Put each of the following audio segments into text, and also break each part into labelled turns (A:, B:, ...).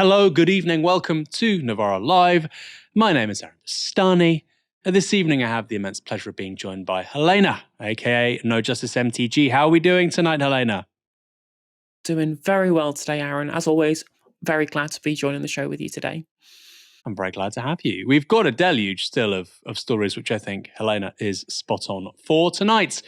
A: Hello, good evening, welcome to Novara Live. My name is Bastani, and this evening I have the immense pleasure of being joined by Helena, aka No Justice MTG. How are we doing tonight, Helena?
B: Doing very well today, Aaron. As always, very glad to be joining the show with you today.
A: I'm very glad to have you. We've got a deluge still of stories which I think Helena is spot on for. Tonight,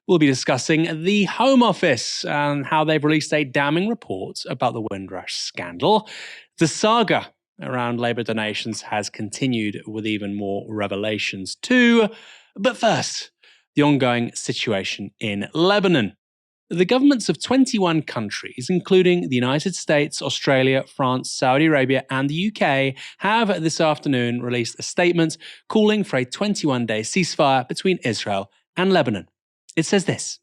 A: we'll be discussing the Home Office and how they've released a damning report about the Windrush Scandal. The saga around Labour donations has continued with even more revelations too. But first, the ongoing situation in Lebanon. The governments of 21 countries, including the United States, Australia, France, Saudi Arabia, and the UK, have this afternoon released a statement calling for a 21-day ceasefire between Israel and Lebanon. It says this: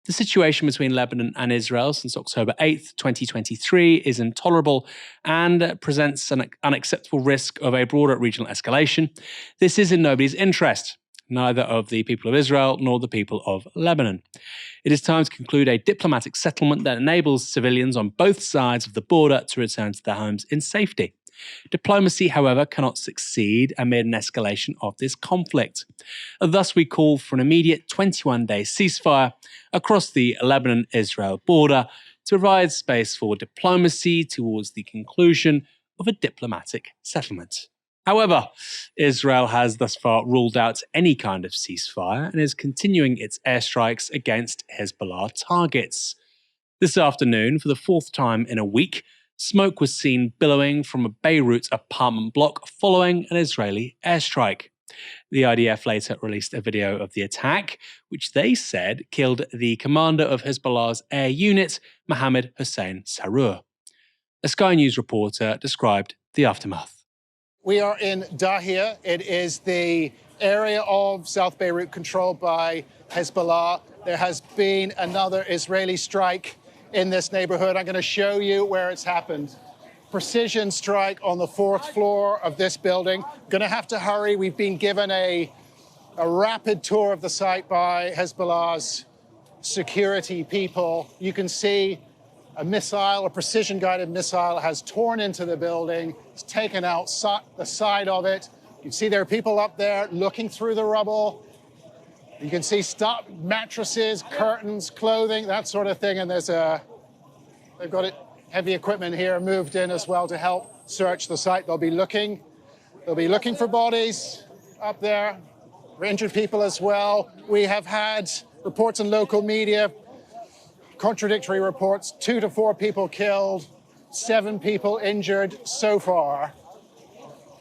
A: "The situation between Lebanon and Israel since October 8th, 2023 is intolerable and presents an unacceptable risk of a broader regional escalation. This is in nobody's interest, neither of the people of Israel nor the people of Lebanon. It is time to conclude a diplomatic settlement that enables civilians on both sides of the border to return to their homes in safety. Diplomacy, however, cannot succeed amid an escalation of this conflict. Thus, we call for an immediate 21-day ceasefire across the Lebanon-Israel border to provide space for diplomacy towards the conclusion of a diplomatic settlement." However, Israel has thus far ruled out any kind of ceasefire and is continuing its airstrikes against Hezbollah targets. This afternoon, for the fourth time in a week, smoke was seen billowing from a Beirut apartment block following an Israeli airstrike. The IDF later released a video of the attack, which they said killed the commander of Hezbollah's air unit, Mohammed Hussein Sarour. A Sky News reporter described the aftermath.
C: We are in Dahia. It is the area of South Beirut controlled by Hezbollah. There has been another Israeli strike in this neighborhood. I'm going to show you where it's happened. Precision strike on the fourth floor of this building. Going to have to hurry. We've been given a rapid tour of the site by Hezbollah's security people. You can see a precision-guided missile has torn into the building. It's taken out the side of it. You can see there are people up there looking through the rubble. You can see mattresses, curtains, clothing, that sort of thing. And they've got heavy equipment here moved in as well to help search the site. They'll be looking for bodies up there, for injured people as well. We have had reports in local media, contradictory reports, 2 to 4 people killed, 7 people injured so far.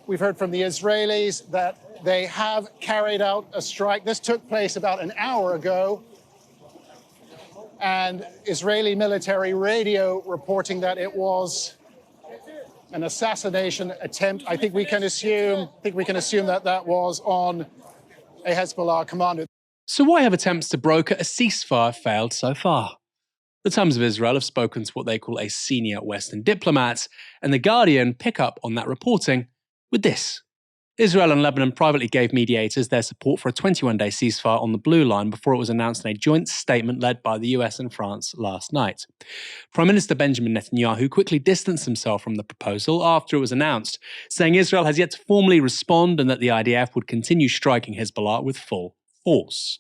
C: We've heard from the Israelis that they have carried out a strike. This took place about an hour ago, and Israeli military radio reporting that it was an assassination attempt. I think we can assume that that was on a Hezbollah commander.
A: So why have attempts to broker a ceasefire failed so far? The Times of Israel have spoken to what they call a senior Western diplomat, and The Guardian pick up on that reporting with this. Israel and Lebanon privately gave mediators their support for a 21-day ceasefire on the Blue Line before it was announced in a joint statement led by the US and France last night. Prime Minister Benjamin Netanyahu quickly distanced himself from the proposal after it was announced, saying Israel has yet to formally respond and that the IDF would continue striking Hezbollah with full force.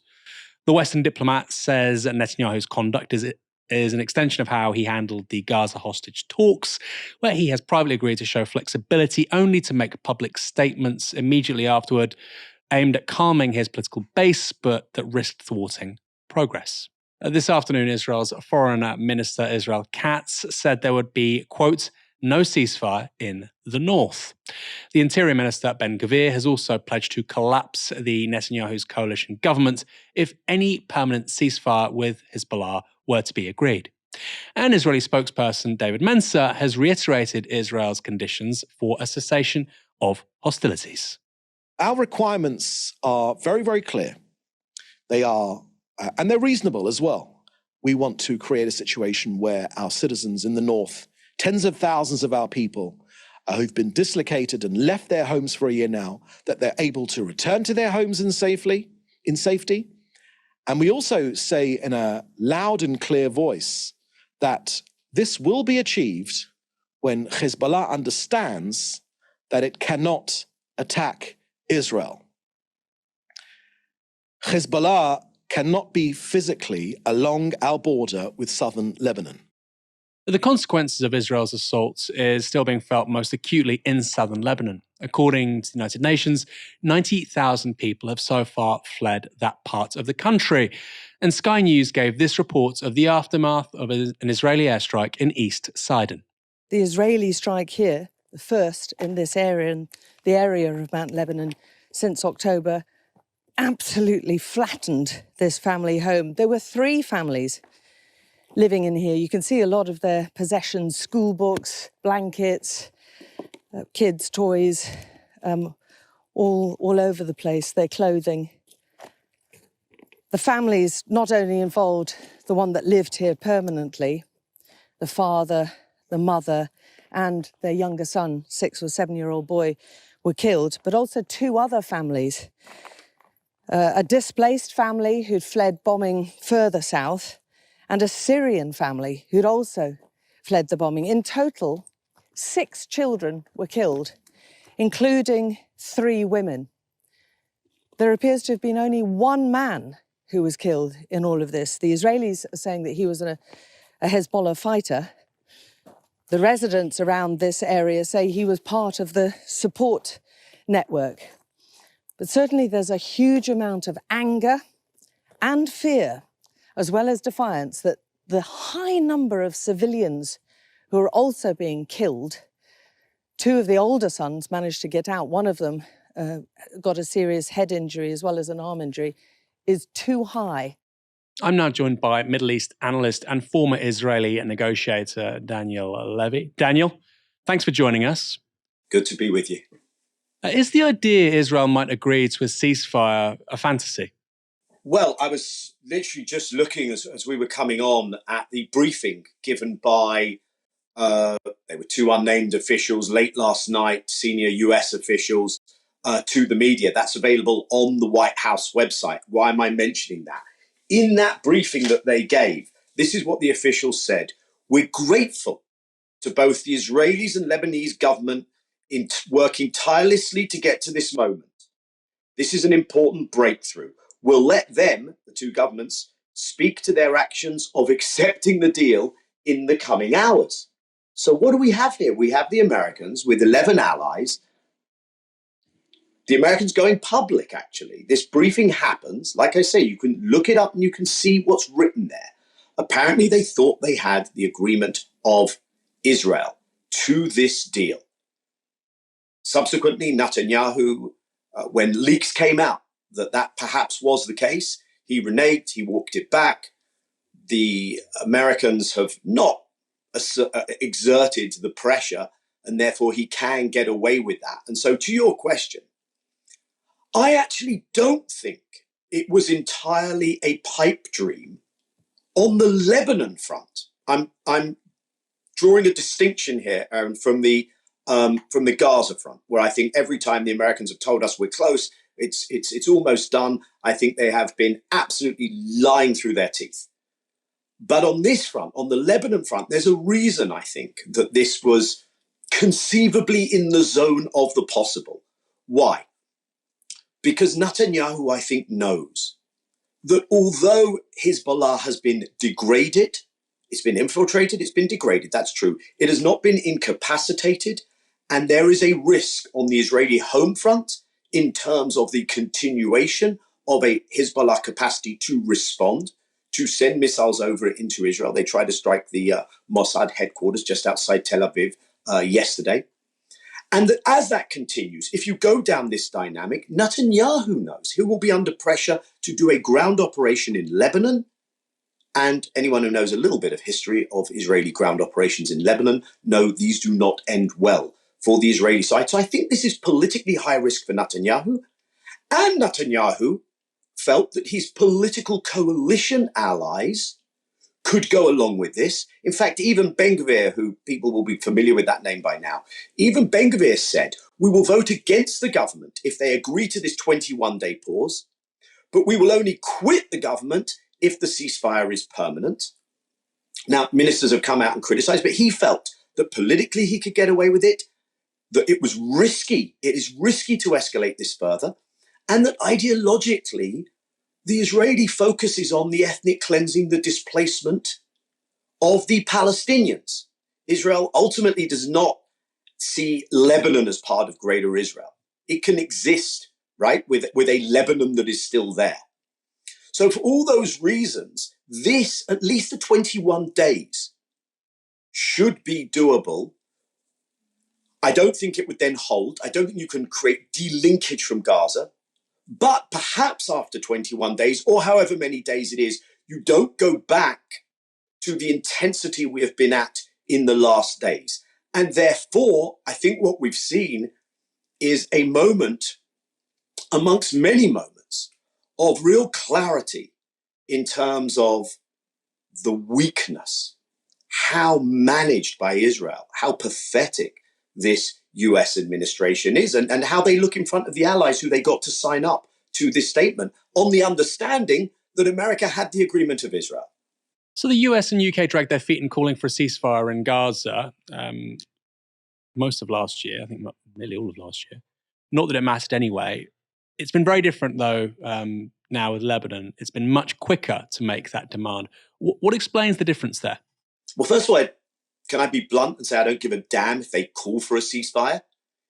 A: The Western diplomat says Netanyahu's conduct is an extension of how he handled the Gaza hostage talks, where he has privately agreed to show flexibility only to make public statements immediately afterward aimed at calming his political base, but that risked thwarting progress. This afternoon, Israel's Foreign Minister Israel Katz said there would be, quote, no ceasefire in the north. The Interior Minister Ben Gvir has also pledged to collapse the Netanyahu's coalition government if any permanent ceasefire with Hezbollah were to be agreed. And Israeli spokesperson David Mensa has reiterated Israel's conditions for a cessation of hostilities.
D: Our requirements are very, very clear. They are, and they're reasonable as well. We want to create a situation where our citizens in the north, tens of thousands of our people who've been dislocated and left their homes for a year now, that they're able to return to their homes in safety. And we also say in a loud and clear voice that this will be achieved when Hezbollah understands that it cannot attack Israel. Hezbollah cannot be physically along our border with southern Lebanon.
A: The consequences of Israel's assaults is still being felt most acutely in southern Lebanon. According to the United Nations, 90,000 people have so far fled that part of the country. And Sky News gave this report of the aftermath of an Israeli airstrike in East Sidon.
E: The Israeli strike here, the first in this area, the area of Mount Lebanon, since October, absolutely flattened this family home. There were 3 families living in here. You can see a lot of their possessions, school books, blankets, kids' toys, all over the place, their clothing. The families not only involved the one that lived here permanently, the father, the mother, and their younger son, 6 or 7-year-old boy, were killed, but also 2 other families. A displaced family who'd fled bombing further south, and a Syrian family who'd also fled the bombing. In total, 6 children were killed, including 3 women. There appears to have been only 1 man who was killed in all of this. The Israelis are saying that he was a Hezbollah fighter. The residents around this area say he was part of the support network. But certainly there's a huge amount of anger and fear, as well as defiance, that the high number of civilians who are also being killed, 2 of the older sons managed to get out. One of them got a serious head injury as well as an arm injury, is too high.
A: I'm now joined by Middle East analyst and former Israeli negotiator Daniel Levy. Daniel, thanks for joining us.
F: Good to be with you.
A: Is the idea Israel might agree to a ceasefire a fantasy?
F: Well, I was literally just looking as we were coming on at the briefing given by, they were 2 unnamed officials late last night, senior US officials, to the media. That's available on the White House website. Why am I mentioning that? In that briefing that they gave, this is what the officials said. We're grateful to both the Israelis and Lebanese government in working tirelessly to get to this moment. This is an important breakthrough. We'll let them, the 2 governments, speak to their actions of accepting the deal in the coming hours. So what do we have here? We have the Americans with 11 allies. The Americans going public, actually. This briefing happens. Like I say, you can look it up and you can see what's written there. Apparently, they thought they had the agreement of Israel to this deal. Subsequently, Netanyahu, when leaks came out that perhaps was the case, he reneged, he walked it back. The Americans have not exerted the pressure, and therefore he can get away with that. And so to your question, I actually don't think it was entirely a pipe dream on the Lebanon front. I'm drawing a distinction here, Aaron, from the Gaza front, where I think every time the Americans have told us we're close, it's almost done. I think they have been absolutely lying through their teeth. But on this front, on the Lebanon front, there's a reason, I think, that this was conceivably in the zone of the possible. Why? Because Netanyahu, I think, knows that although Hezbollah has been degraded, it's been infiltrated, it's been degraded, that's true. It has not been incapacitated, and there is a risk on the Israeli home front in terms of the continuation of a Hezbollah capacity to respond, to send missiles over into Israel. They tried to strike the Mossad headquarters just outside Tel Aviv yesterday. And that as that continues, if you go down this dynamic, Netanyahu knows he will be under pressure to do a ground operation in Lebanon. And anyone who knows a little bit of history of Israeli ground operations in Lebanon know these do not end well for the Israeli side. So I think this is politically high risk for Netanyahu. And Netanyahu felt that his political coalition allies could go along with this. In fact, even Ben-Gvir, who people will be familiar with that name by now, even Ben-Gvir said, we will vote against the government if they agree to this 21-day pause, but we will only quit the government if the ceasefire is permanent. Now, ministers have come out and criticized, but he felt that politically he could get away with it, that it was risky. It is risky to escalate this further, and that ideologically, the Israeli focus is on the ethnic cleansing, the displacement of the Palestinians. Israel ultimately does not see Lebanon as part of greater Israel. It can exist, right, with a Lebanon that is still there. So for all those reasons, this, at least the 21 days, should be doable. I don't think it would then hold. I don't think you can create delinkage from Gaza. But perhaps after 21 days, or however many days it is, you don't go back to the intensity we have been at in the last days. And therefore, I think what we've seen is a moment amongst many moments of real clarity in terms of the weakness, how managed by Israel, how pathetic this US administration is, and how they look in front of the allies who they got to sign up to this statement on the understanding that America had the agreement of Israel.
A: So the US and UK dragged their feet in calling for a ceasefire in Gaza most of last year, I think nearly all of last year. Not that it mattered anyway. It's been very different, though, now with Lebanon. It's been much quicker to make that demand. What explains the difference there?
F: Well, first of all, can I be blunt and say I don't give a damn if they call for a ceasefire?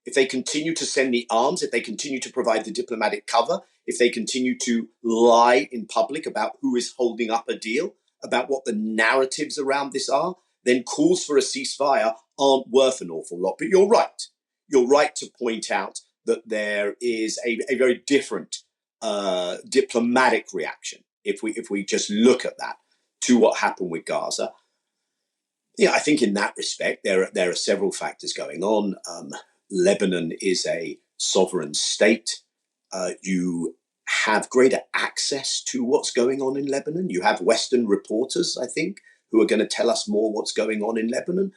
F: If they continue to send the arms, if they continue to provide the diplomatic cover, if they continue to lie in public about who is holding up a deal, about what the narratives around this are, then calls for a ceasefire aren't worth an awful lot. But you're right. You're right to point out that there is a very different diplomatic reaction if we just look at that to what happened with Gaza. Yeah, I think in that respect, there are several factors going on. Lebanon is a sovereign state. You have greater access to what's going on in Lebanon. You have Western reporters, I think, who are going to tell us more what's going on in Lebanon.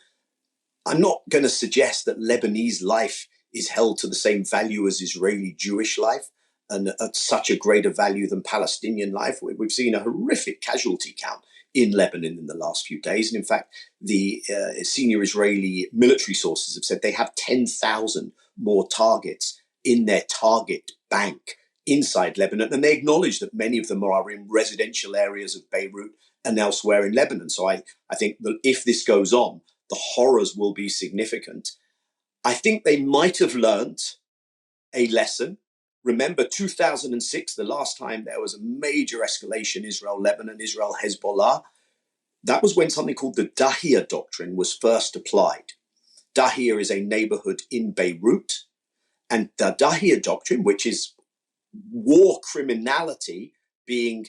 F: I'm not going to suggest that Lebanese life is held to the same value as Israeli Jewish life and at such a greater value than Palestinian life. We've seen a horrific casualty count in Lebanon in the last few days. And in fact, the senior Israeli military sources have said they have 10,000 more targets in their target bank inside Lebanon. And they acknowledge that many of them are in residential areas of Beirut and elsewhere in Lebanon. So I think that if this goes on, the horrors will be significant. I think they might have learned a lesson. Remember 2006, the last time there was a major escalation, Israel-Lebanon, Israel-Hezbollah. That was when something called the Dahia Doctrine was first applied. Dahia is a neighborhood in Beirut. And the Dahia Doctrine, which is war criminality being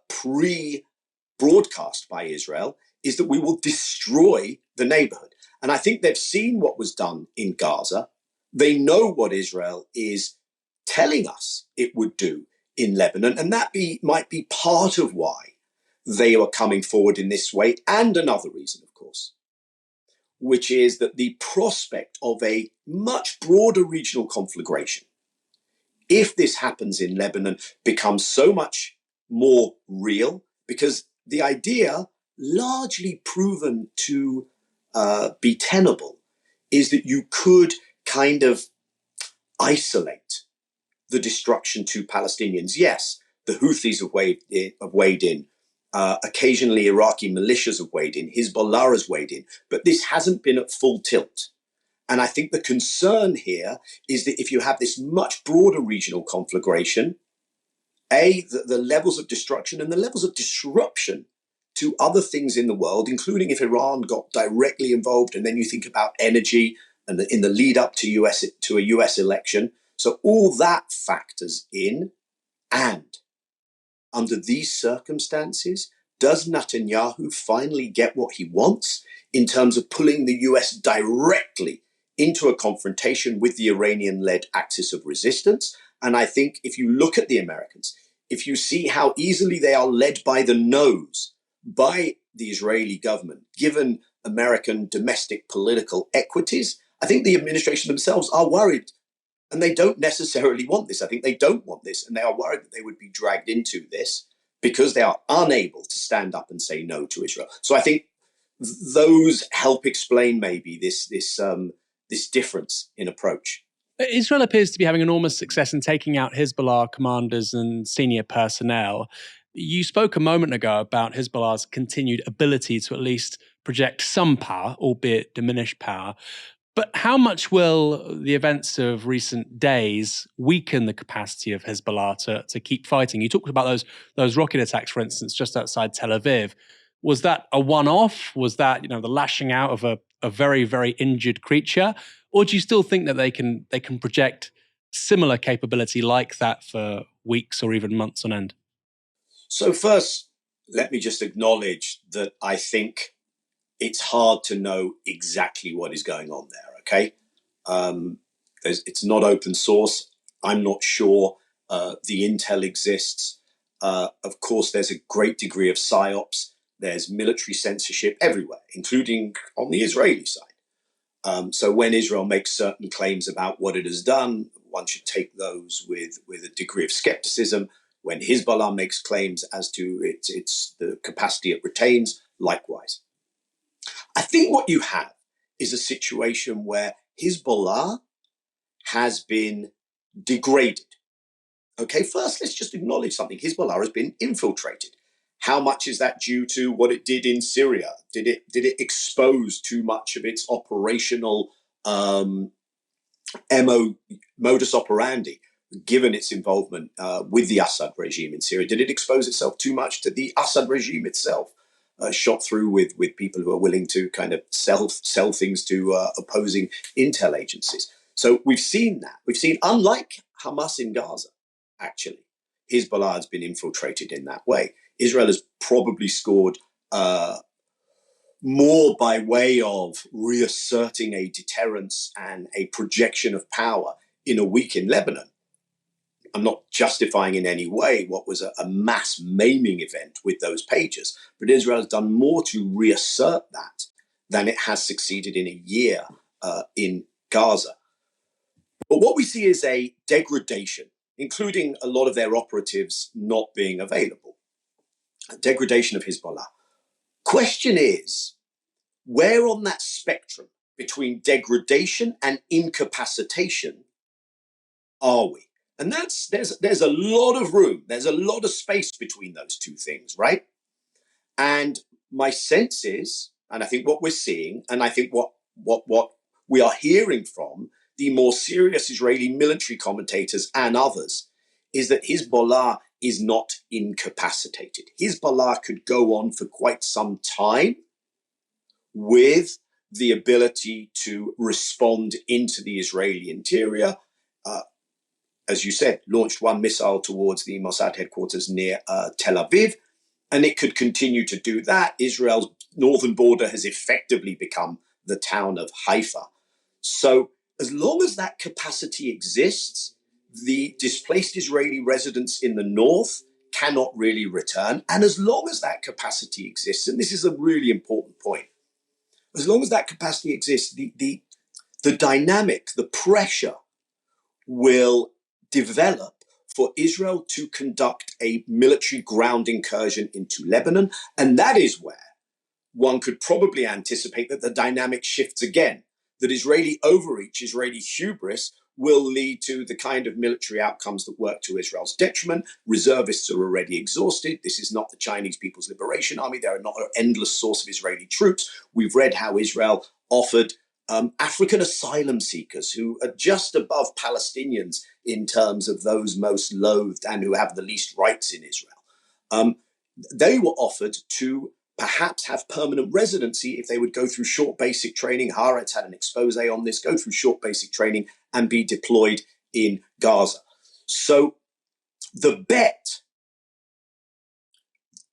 F: pre-broadcast by Israel, is that we will destroy the neighborhood. And I think they've seen what was done in Gaza. They know what Israel is telling us it would do in Lebanon. And that might be part of why they are coming forward in this way. And another reason, of course, which is that the prospect of a much broader regional conflagration, if this happens in Lebanon, becomes so much more real, because the idea, largely proven to be tenable, is that you could kind of isolate the destruction to Palestinians. Yes, the Houthis have weighed in. Occasionally Iraqi militias have weighed in. Hezbollah has weighed in. But this hasn't been at full tilt. And I think the concern here is that if you have this much broader regional conflagration, the levels of destruction and the levels of disruption to other things in the world, including if Iran got directly involved, and then you think about energy and in the lead up to a US election. So all that factors in. And under these circumstances, does Netanyahu finally get what he wants in terms of pulling the US directly into a confrontation with the Iranian-led axis of resistance? And I think if you look at the Americans, if you see how easily they are led by the nose by the Israeli government, given American domestic political equities, I think the administration themselves are worried. And they don't necessarily want this. I think they don't want this. And they are worried that they would be dragged into this because they are unable to stand up and say no to Israel. So I think those help explain maybe this difference in approach.
A: Israel appears to be having enormous success in taking out Hezbollah commanders and senior personnel. You spoke a moment ago about Hezbollah's continued ability to at least project some power, albeit diminished power. But how much will the events of recent days weaken the capacity of Hezbollah to keep fighting? You talked about those rocket attacks, for instance, just outside Tel Aviv. Was that a one-off? Was that the lashing out of a very, very injured creature? Or do you still think that they can project similar capability like that for weeks or even months on end?
F: So first, let me just acknowledge that I think it's hard to know exactly what is going on there, okay? It's not open source. I'm not sure the intel exists. Of course, there's a great degree of psyops. There's military censorship everywhere, including on the Israeli side. So when Israel makes certain claims about what it has done, one should take those with a degree of skepticism. When Hezbollah makes claims as to its the capacity it retains, likewise. I think what you have is a situation where Hezbollah has been degraded. Okay, first, let's just acknowledge something. Hezbollah has been infiltrated. How much is that due to what it did in Syria? Did it expose too much of its operational modus operandi, given its involvement with the Assad regime in Syria? Did it expose itself too much to the Assad regime itself? Shot through with people who are willing to kind of sell things to opposing intel agencies. So we've seen that. We've seen, unlike Hamas in Gaza, actually, Hezbollah has been infiltrated in that way. Israel has probably scored more by way of reasserting a deterrence and a projection of power in a week in Lebanon. I'm not justifying in any way what was a mass maiming event with those pages, but Israel has done more to reassert that than it has succeeded in a year in Gaza. But what we see is a degradation, including a lot of their operatives not being available. A degradation of Hezbollah. Question is, where on that spectrum between degradation and incapacitation are we? And there's a lot of room, there's a lot of space between those two things, right? And my sense is, and I think what we're seeing, and I think what we are hearing from the more serious Israeli military commentators and others, is that Hezbollah is not incapacitated. Hezbollah could go on for quite some time with the ability to respond into the Israeli interior. As you said, launched one missile towards the Mossad headquarters near Tel Aviv, and it could continue to do that. Israel's northern border has effectively become the town of Haifa. So as long as that capacity exists, the displaced Israeli residents in the north cannot really return. And as long as that capacity exists, and this is a really important point, as long as that capacity exists, the dynamic, the pressure will develop for Israel to conduct a military ground incursion into Lebanon. And that is where one could probably anticipate that the dynamic shifts again, that Israeli overreach, Israeli hubris will lead to the kind of military outcomes that work to Israel's detriment. Reservists are already exhausted. This is not the Chinese People's Liberation Army. They are not an endless source of Israeli troops. We've read how Israel offered African asylum seekers who are just above Palestinians in terms of those most loathed and who have the least rights in Israel. They were offered to perhaps have permanent residency if they would go through short basic training. Haaretz had an expose on this, go through short basic training and be deployed in Gaza. So the bet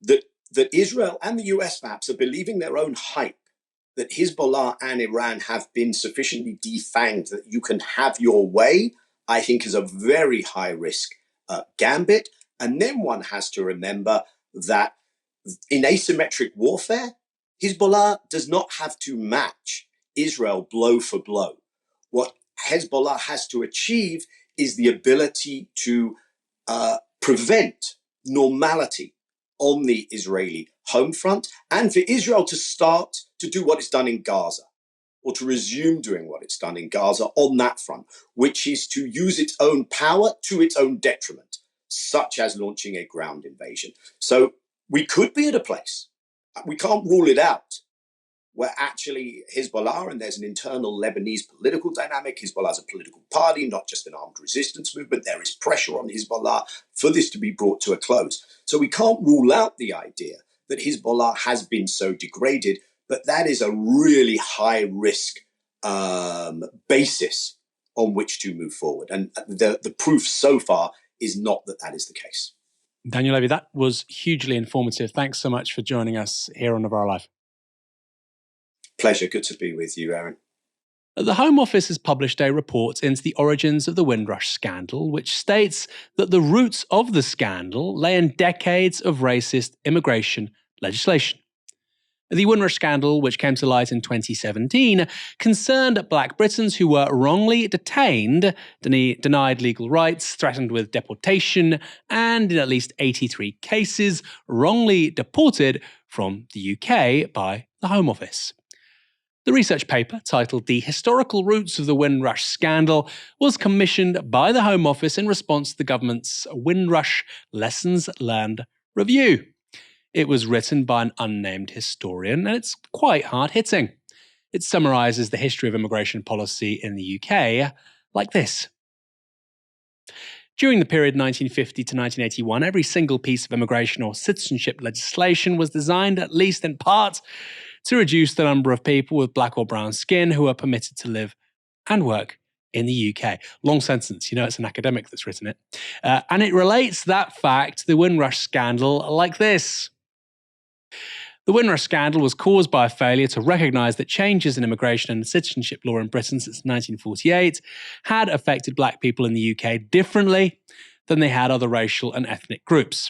F: that Israel and the US perhaps are believing their own hype, that Hezbollah and Iran have been sufficiently defanged that you can have your way, I think is a very high risk gambit. And then one has to remember that in asymmetric warfare, Hezbollah does not have to match Israel blow for blow. What Hezbollah has to achieve is the ability to prevent normality on the Israeli home front, and for Israel to start to do what it's done in Gaza, or to resume doing what it's done in Gaza on that front, which is to use its own power to its own detriment, such as launching a ground invasion. So we could be at a place, we can't rule it out, where actually Hezbollah, and there's an internal Lebanese political dynamic, Hezbollah is a political party, not just an armed resistance movement. There is pressure on Hezbollah for this to be brought to a close. So we can't rule out the idea that Hezbollah has been so degraded, but that is a really high risk basis on which to move forward. And the proof so far is not that that is the case.
A: Daniel Levy, that was hugely informative. Thanks so much for joining us here on Novara Live.
F: Pleasure. Good to be with you, Aaron.
A: The Home Office has published a report into the origins of the Windrush Scandal, which states that the roots of the scandal lay in decades of racist immigration legislation. The Windrush Scandal, which came to light in 2017, concerned Black Britons who were wrongly detained, denied legal rights, threatened with deportation, and in at least 83 cases, wrongly deported from the UK by the Home Office. The research paper, titled The Historical Roots of the Windrush Scandal, was commissioned by the Home Office in response to the government's Windrush Lessons Learned review. It was written by an unnamed historian, and it's quite hard-hitting. It summarises the history of immigration policy in the UK like this. During the period 1950 to 1981, every single piece of immigration or citizenship legislation was designed, at least in part, to reduce the number of people with black or brown skin who are permitted to live and work in the UK. Long sentence, it's an academic that's written it. And it relates that fact to the Windrush Scandal like this. The Windrush Scandal was caused by a failure to recognise that changes in immigration and citizenship law in Britain since 1948 had affected black people in the UK differently than they had other racial and ethnic groups.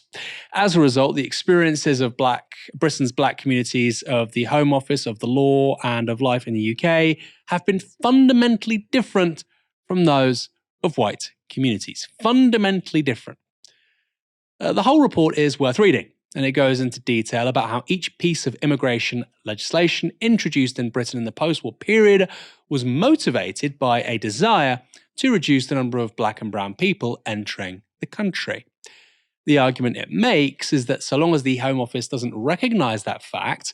A: As a result, the experiences of Britain's black communities, of the Home Office, of the law, and of life in the UK have been fundamentally different from those of white communities. Fundamentally different. The whole report is worth reading, and it goes into detail about how each piece of immigration legislation introduced in Britain in the post-war period was motivated by a desire to reduce the number of black and brown people entering the country. The argument it makes is that so long as the Home Office doesn't recognise that fact,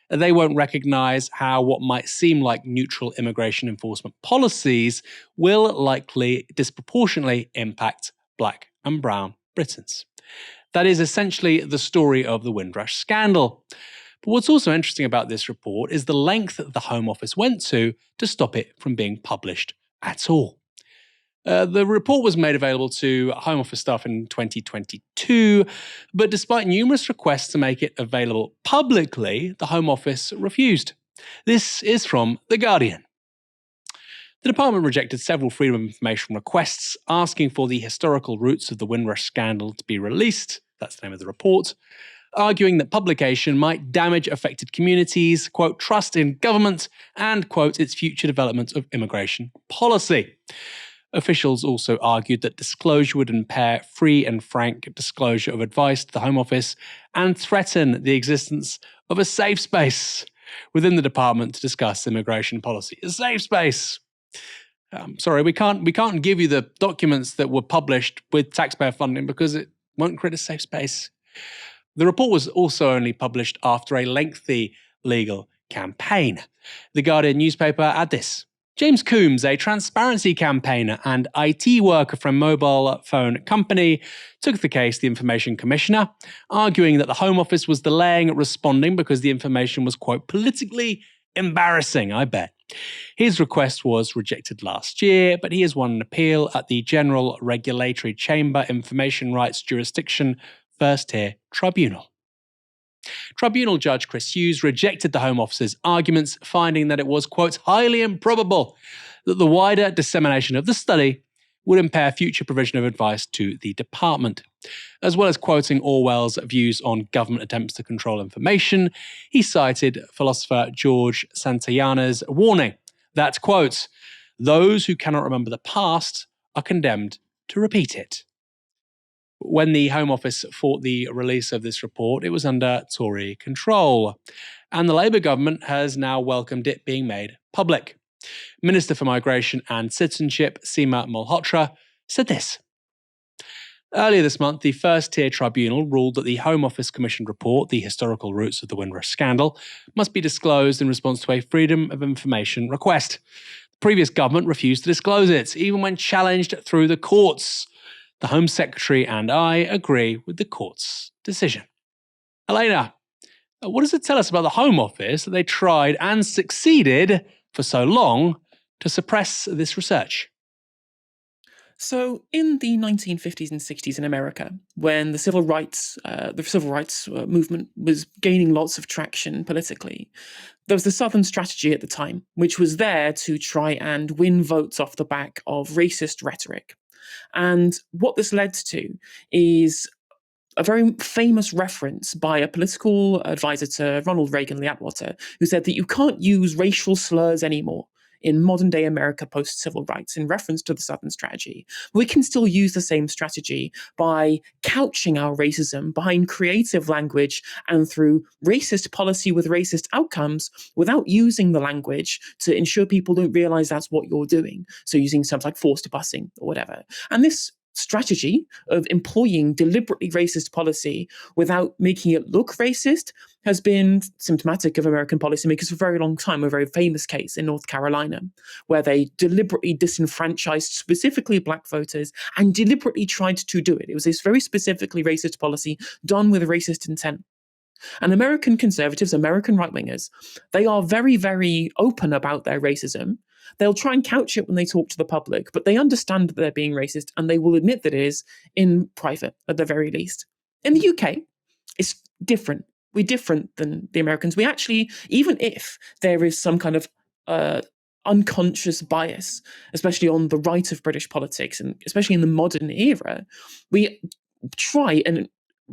A: they won't recognise how what might seem like neutral immigration enforcement policies will likely disproportionately impact black and brown Britons. That is essentially the story of the Windrush Scandal. But what's also interesting about this report is the length that the Home Office went to stop it from being published at all. The report was made available to Home Office staff in 2022, but despite numerous requests to make it available publicly, the Home Office refused. This is from The Guardian. The department rejected several Freedom of Information requests asking for the historical roots of the Windrush Scandal to be released, that's the name of the report, arguing that publication might damage affected communities, quote, trust in government, and, quote, its future development of immigration policy. Officials also argued that disclosure would impair free and frank disclosure of advice to the Home Office and threaten the existence of a safe space within the department to discuss immigration policy. A safe space! Sorry, we can't give you the documents that were published with taxpayer funding because it won't create a safe space. The report was also only published after a lengthy legal campaign. The Guardian newspaper had this. James Coombs, a transparency campaigner and IT worker from a mobile phone company, took the case to the Information Commissioner, arguing that the Home Office was delaying responding because the information was, quote, politically embarrassing, I bet. His request was rejected last year, but he has won an appeal at the General Regulatory Chamber Information Rights Jurisdiction First-Tier Tribunal. Tribunal Judge Chris Hughes rejected the Home Office's arguments, finding that it was, quote, highly improbable that the wider dissemination of the study would impair future provision of advice to the department. As well as quoting Orwell's views on government attempts to control information, he cited philosopher George Santayana's warning that, quote, those who cannot remember the past are condemned to repeat it. When the Home Office fought the release of this report, it was under Tory control. And the Labour government has now welcomed it being made public. Minister for Migration and Citizenship, Seema Malhotra, said this. Earlier this month, the first-tier tribunal ruled that the Home Office commissioned report, The Historical Roots of the Windrush Scandal, must be disclosed in response to a Freedom of Information request. The previous government refused to disclose it, even when challenged through the courts. The Home Secretary and I agree with the court's decision. Helena, what does it tell us about the Home Office that they tried and succeeded for so long to suppress this research?
B: So, in the 1950s and 60s in America, when the civil rights movement was gaining lots of traction politically, there was the Southern strategy at the time, which was there to try and win votes off the back of racist rhetoric. And what this led to is a very famous reference by a political advisor to Ronald Reagan, Lee Atwater, who said that you can't use racial slurs anymore in modern-day America post-civil rights in reference to the Southern strategy. We can still use the same strategy by couching our racism behind creative language and through racist policy with racist outcomes without using the language to ensure people don't realize that's what you're doing. So using terms like forced busing or whatever. And this strategy of employing deliberately racist policy without making it look racist has been symptomatic of American policymakers for a very long time. A very famous case in North Carolina, where they deliberately disenfranchised specifically black voters and deliberately tried to do it. It was this very specifically racist policy done with racist intent. And American conservatives, American right-wingers, they are very, very open about their racism. They'll try and couch it when they talk to the public, but they understand that they're being racist and they will admit that it is in private, at the very least. In the UK, it's different. We're different than the Americans. We actually, even if there is some kind of unconscious bias, especially on the right of British politics, and especially in the modern era, we try and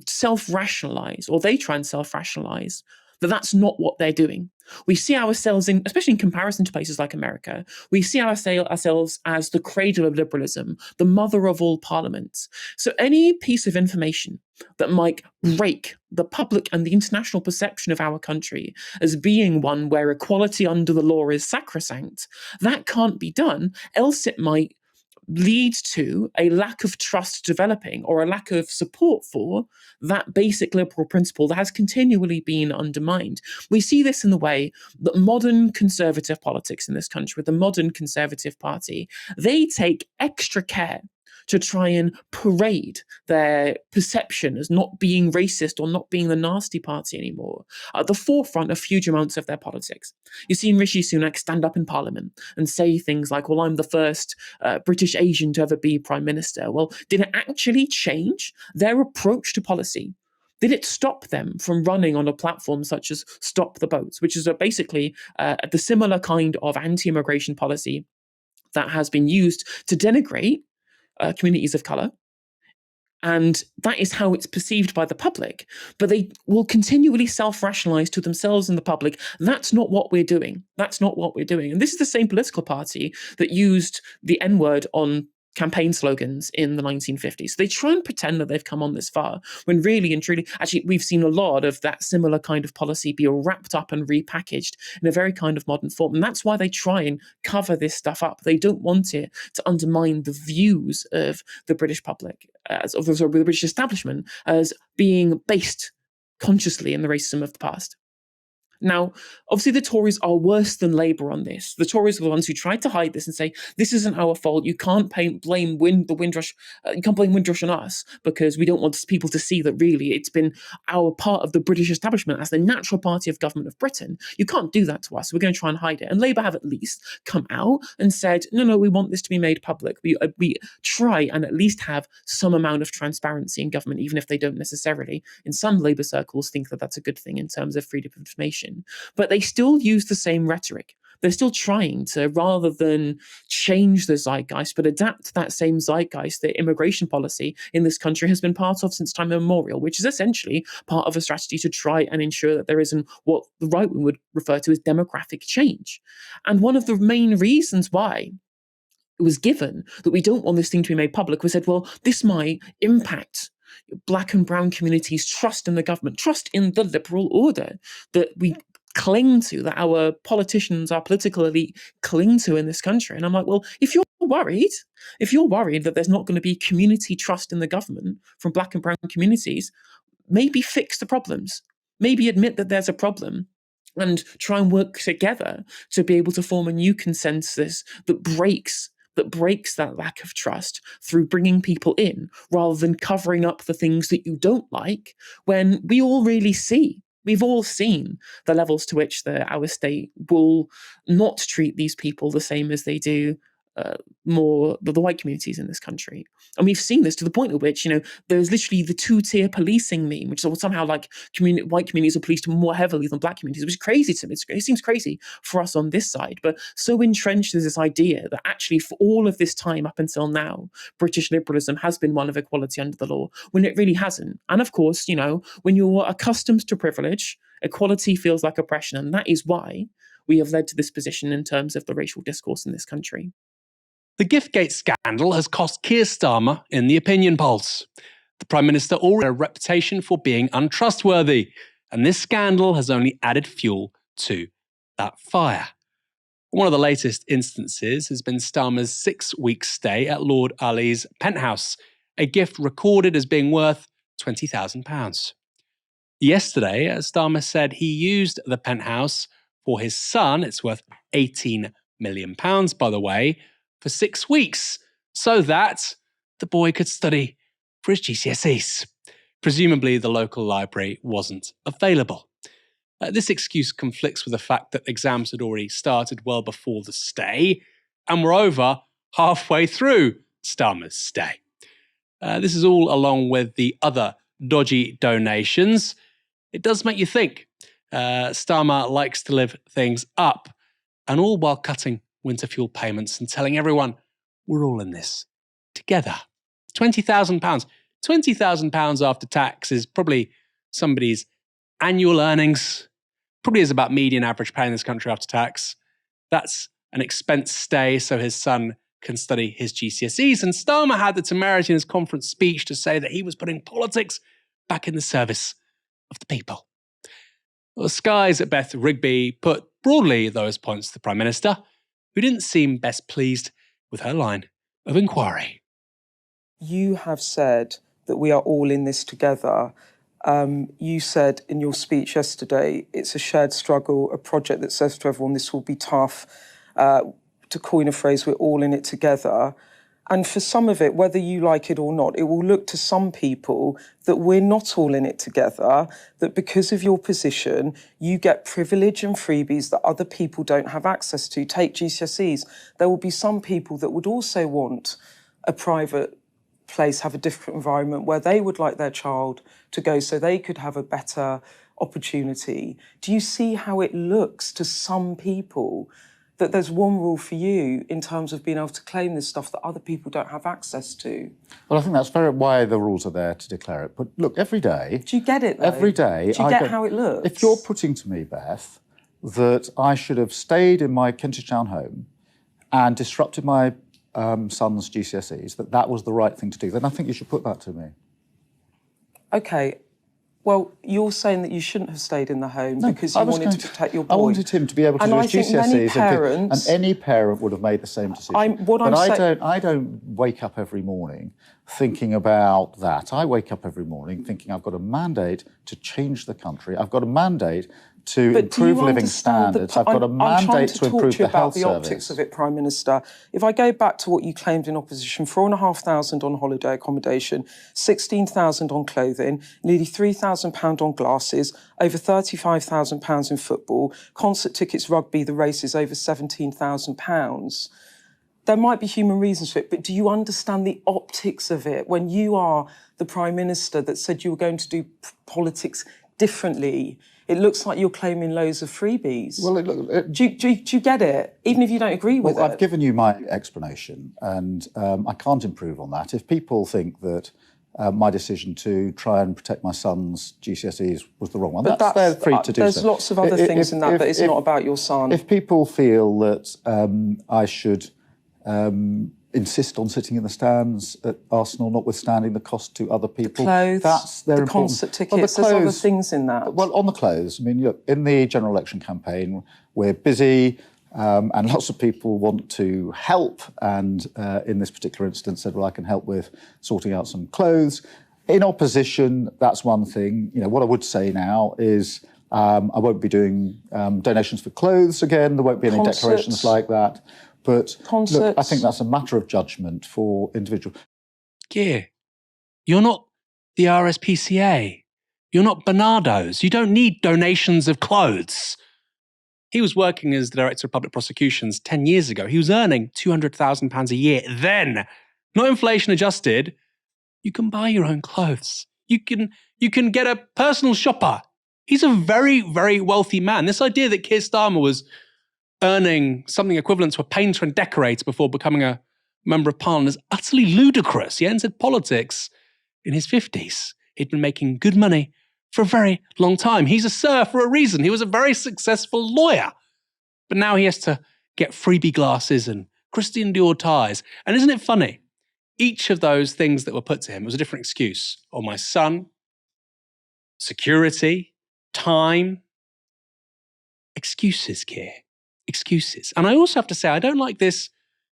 B: self-rationalize, or they try and self-rationalize, that that's not what they're doing. We see ourselves in, especially in comparison to places like America, we see ourselves as the cradle of liberalism, the mother of all parliaments. So any piece of information that might break the public and the international perception of our country as being one where equality under the law is sacrosanct, that can't be done, else it might lead to a lack of trust developing or a lack of support for that basic liberal principle that has continually been undermined. We see this in the way that modern conservative politics in this country, with the modern Conservative Party, they take extra care to try and parade their perception as not being racist or not being the nasty party anymore at the forefront of huge amounts of their politics. You've seen Rishi Sunak stand up in Parliament and say things like, well, I'm the first British Asian to ever be Prime Minister. Well, did it actually change their approach to policy? Did it stop them from running on a platform such as Stop the Boats, which is basically the similar kind of anti-immigration policy that has been used to denigrate communities of colour, and that is how it's perceived by the public, but they will continually self-rationalise to themselves and the public, that's not what we're doing, that's not what we're doing. And this is the same political party that used the N-word on campaign slogans in the 1950s. They try and pretend that they've come on this far, when really and truly, actually, we've seen a lot of that similar kind of policy be wrapped up and repackaged in a very kind of modern form. And that's why they try and cover this stuff up. They don't want it to undermine the views of the British public, of the British establishment, as being based consciously in the racism of the past. Now, obviously, the Tories are worse than Labour on this. The Tories are the ones who tried to hide this and say, this isn't our fault. You can't blame Windrush. You can't blame Windrush on us because we don't want people to see that really it's been our part of the British establishment as the natural party of government of Britain. You can't do that to us. We're going to try and hide it. And Labour have at least come out and said, no, we want this to be made public. We try and at least have some amount of transparency in government, even if they don't necessarily, in some Labour circles, think that that's a good thing in terms of freedom of information. But they still use the same rhetoric. They're still trying to, rather than change the zeitgeist, but adapt that same zeitgeist that immigration policy in this country has been part of since time immemorial, which is essentially part of a strategy to try and ensure that there isn't what the right wing would refer to as demographic change. And one of the main reasons why it was given that we don't want this thing to be made public was said, well, this might impact Black and brown communities' trust in the government, trust in the liberal order that we cling to, that our politicians, our political elite cling to in this country. And I'm like, well, if you're worried that there's not going to be community trust in the government from Black and brown communities, maybe fix the problems. Maybe admit that there's a problem and try and work together to be able to form a new consensus that breaks that lack of trust through bringing people in rather than covering up the things that you don't like, when we all really see. We've all seen the levels to which our state will not treat these people the same as they do more the white communities in this country. And we've seen this to the point at which, there's literally the two-tier policing meme, which is somehow like white communities are policed more heavily than Black communities, which is crazy to me. It seems crazy for us on this side, but so entrenched is this idea that actually for all of this time up until now, British liberalism has been one of equality under the law, when it really hasn't. And of course, when you're accustomed to privilege, equality feels like oppression, and that is why we have led to this position in terms of the racial discourse in this country.
A: The Giftgate scandal has cost Keir Starmer in the opinion polls. The Prime Minister already had a reputation for being untrustworthy, and this scandal has only added fuel to that fire. One of the latest instances has been Starmer's 6-week stay at Lord Ali's penthouse, a gift recorded as being worth £20,000. Yesterday, Starmer said he used the penthouse for his son. It's worth £18 million, by the way, for 6 weeks, so that the boy could study for his GCSEs. Presumably, the local library wasn't available. This excuse conflicts with the fact that exams had already started well before the stay, and were over halfway through Starmer's stay. This is all along with the other dodgy donations. It does make you think. Starmer likes to live things up, and all while cutting winter fuel payments and telling everyone we're all in this together. £20,000. £20,000 after tax is probably somebody's annual earnings. Probably is about median average pay in this country after tax. That's an expense stay so his son can study his GCSEs. And Starmer had the temerity in his conference speech to say that he was putting politics back in the service of the people. Well, Sky's Beth Rigby put broadly those points to the Prime Minister, who didn't seem best pleased with her line of inquiry.
G: You have said that we are all in this together. You said in your speech yesterday, it's a shared struggle, a project that says to everyone this will be tough. To coin a phrase, we're all in it together. And for some of it, whether you like it or not, it will look to some people that we're not all in it together, that because of your position, you get privilege and freebies that other people don't have access to. Take GCSEs. There will be some people that would also want a private place, have a different environment where they would like their child to go so they could have a better opportunity. Do you see how it looks to some people that there's one rule for you in terms of being able to claim this stuff that other people don't have access to?
H: Well, I think that's why the rules are there to declare it. But look, every day...
G: Do you get it, though?
H: Every day...
G: Do you get how it looks?
H: If you're putting to me, Beth, that I should have stayed in my Kentish Town home and disrupted my son's GCSEs, that was the right thing to do, then I think you should put that to me.
G: OK. Well, you're saying that you shouldn't have stayed in the home because you wanted to protect your boy.
H: I wanted him to be able to do his GCSEs, and any parent would have made the same decision. I don't wake up every morning thinking about that. I wake up every morning thinking I've got a mandate to change the country. I've got a mandate to improve living standards. I've got a mandate to improve the health service. I'm trying to talk to you about the optics of it, Prime Minister. If I go back to what you claimed in opposition, 4,500 on holiday accommodation, 16,000 on clothing, nearly £3,000 on glasses, over £35,000 in football, concert tickets, rugby, the races, over £17,000. There might be human reasons for it, but do you understand the optics of it when you are the Prime Minister that said you were going to do politics differently? It looks like you're claiming loads of freebies. Well, do you get it, even if you don't agree with it? I've given you my explanation, and I can't improve on that. If people think that my decision to try and protect my son's GCSEs was the wrong one, they're free to do so.
G: There's lots of other things in that, but it's not about your son.
H: If people feel that I should insist on sitting in the stands at Arsenal, notwithstanding the cost to other people.
G: Clothes, the concert tickets, there's other things in that.
H: Well, on the clothes, I mean, look, in the general election campaign, we're busy, and lots of people want to help, and in this particular instance said, well, I can help with sorting out some clothes. In opposition, that's one thing. You know, what I would say now is I won't be doing donations for clothes again. There won't be any declarations like that. But look, I think that's a matter of judgment for individuals.
A: Gear, you're not the RSPCA. You're not Bernardo's. You don't need donations of clothes. He was working as the Director of Public Prosecutions 10 years ago. He was earning £200,000 a year then. Not inflation adjusted. You can buy your own clothes. You can get a personal shopper. He's a very, very wealthy man. This idea that Keir Starmer was earning something equivalent to a painter and decorator before becoming a member of parliament is utterly ludicrous. He entered politics in his 50s. He'd been making good money for a very long time. He's a sir for a reason. He was a very successful lawyer. But now he has to get freebie glasses and Christian Dior ties. And isn't it funny? Each of those things that were put to him was a different excuse. Oh, my son, security, time. Excuses, Keir. Excuses. And I also have to say, I don't like this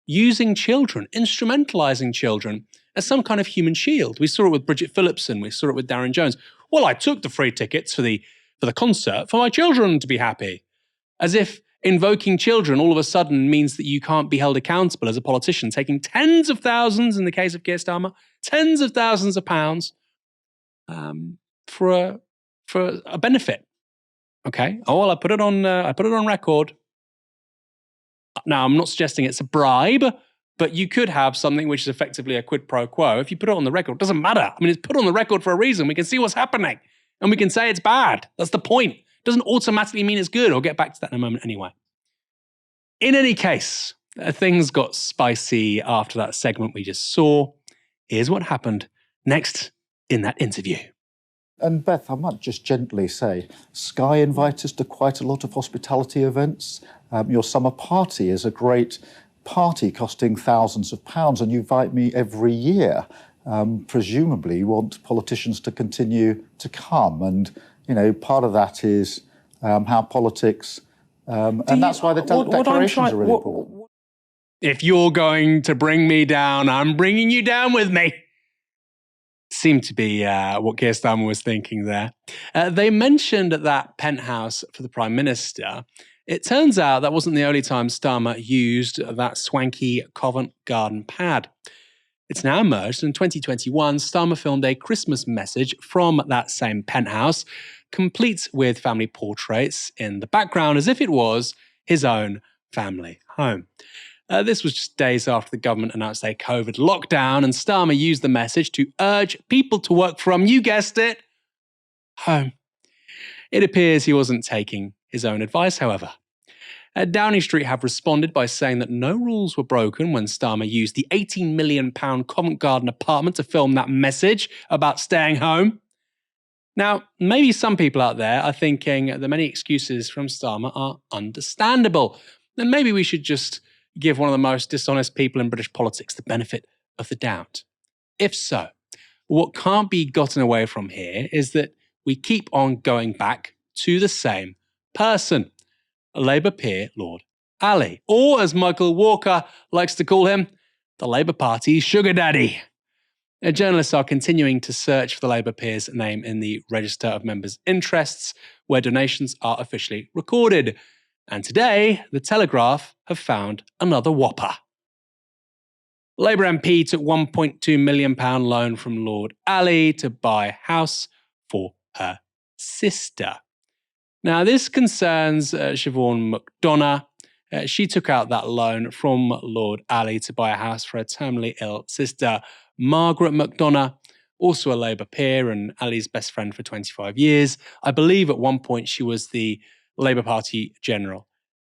A: using children, instrumentalizing children as some kind of human shield. We saw it with Bridget Phillipson. We saw it with Darren Jones. Well, I took the free tickets for the concert for my children to be happy. As if invoking children all of a sudden means that you can't be held accountable as a politician, taking tens of thousands, in the case of Keir Starmer, tens of thousands of pounds for a benefit. Okay. Oh, well, I put it on record. Now, I'm not suggesting it's a bribe, but you could have something which is effectively a quid pro quo. If you put it on the record, it doesn't matter. I mean, it's put on the record for a reason. We can see what's happening, and we can say it's bad. That's the point. It doesn't automatically mean it's good. I'll get back to that in a moment anyway. In any case, things got spicy after that segment we just saw. Here's what happened next in that interview.
H: And Beth, I might just gently say, Sky invite us to quite a lot of hospitality events. Your summer party is a great party costing thousands of pounds, and you invite me every year. Presumably you want politicians to continue to come. And, you know, part of that is how politics, and that's why the declarations are really important.
A: If you're going to bring me down, I'm bringing you down with me. Seemed to be what Keir Starmer was thinking there. They mentioned that penthouse for the Prime Minister. It turns out that wasn't the only time Starmer used that swanky Covent Garden pad. It's now emerged in 2021, Starmer filmed a Christmas message from that same penthouse, complete with family portraits in the background as if it was his own family home. This was just days after the government announced a COVID lockdown, and Starmer used the message to urge people to work from, you guessed it, home. It appears he wasn't taking his own advice, however. Downing Street have responded by saying that no rules were broken when Starmer used the £18 million Covent Garden apartment to film that message about staying home. Now, maybe some people out there are thinking the many excuses from Starmer are understandable. Then maybe we should just give one of the most dishonest people in British politics the benefit of the doubt. If so, what can't be gotten away from here is that we keep on going back to the same person, Labour peer Lord Ali, or as Michael Walker likes to call him, the Labour Party's sugar daddy. Journalists are continuing to search for the Labour peer's name in the Register of Members' Interests, where donations are officially recorded. And today, the Telegraph have found another whopper. Labour MP took £1.2 million loan from Lord Ali to buy a house for her sister. Now, this concerns Siobhan McDonough. She took out that loan from Lord Ali to buy a house for her terminally ill sister, Margaret McDonough, also a Labour peer and Ali's best friend for 25 years. I believe at one point she was the Labour Party General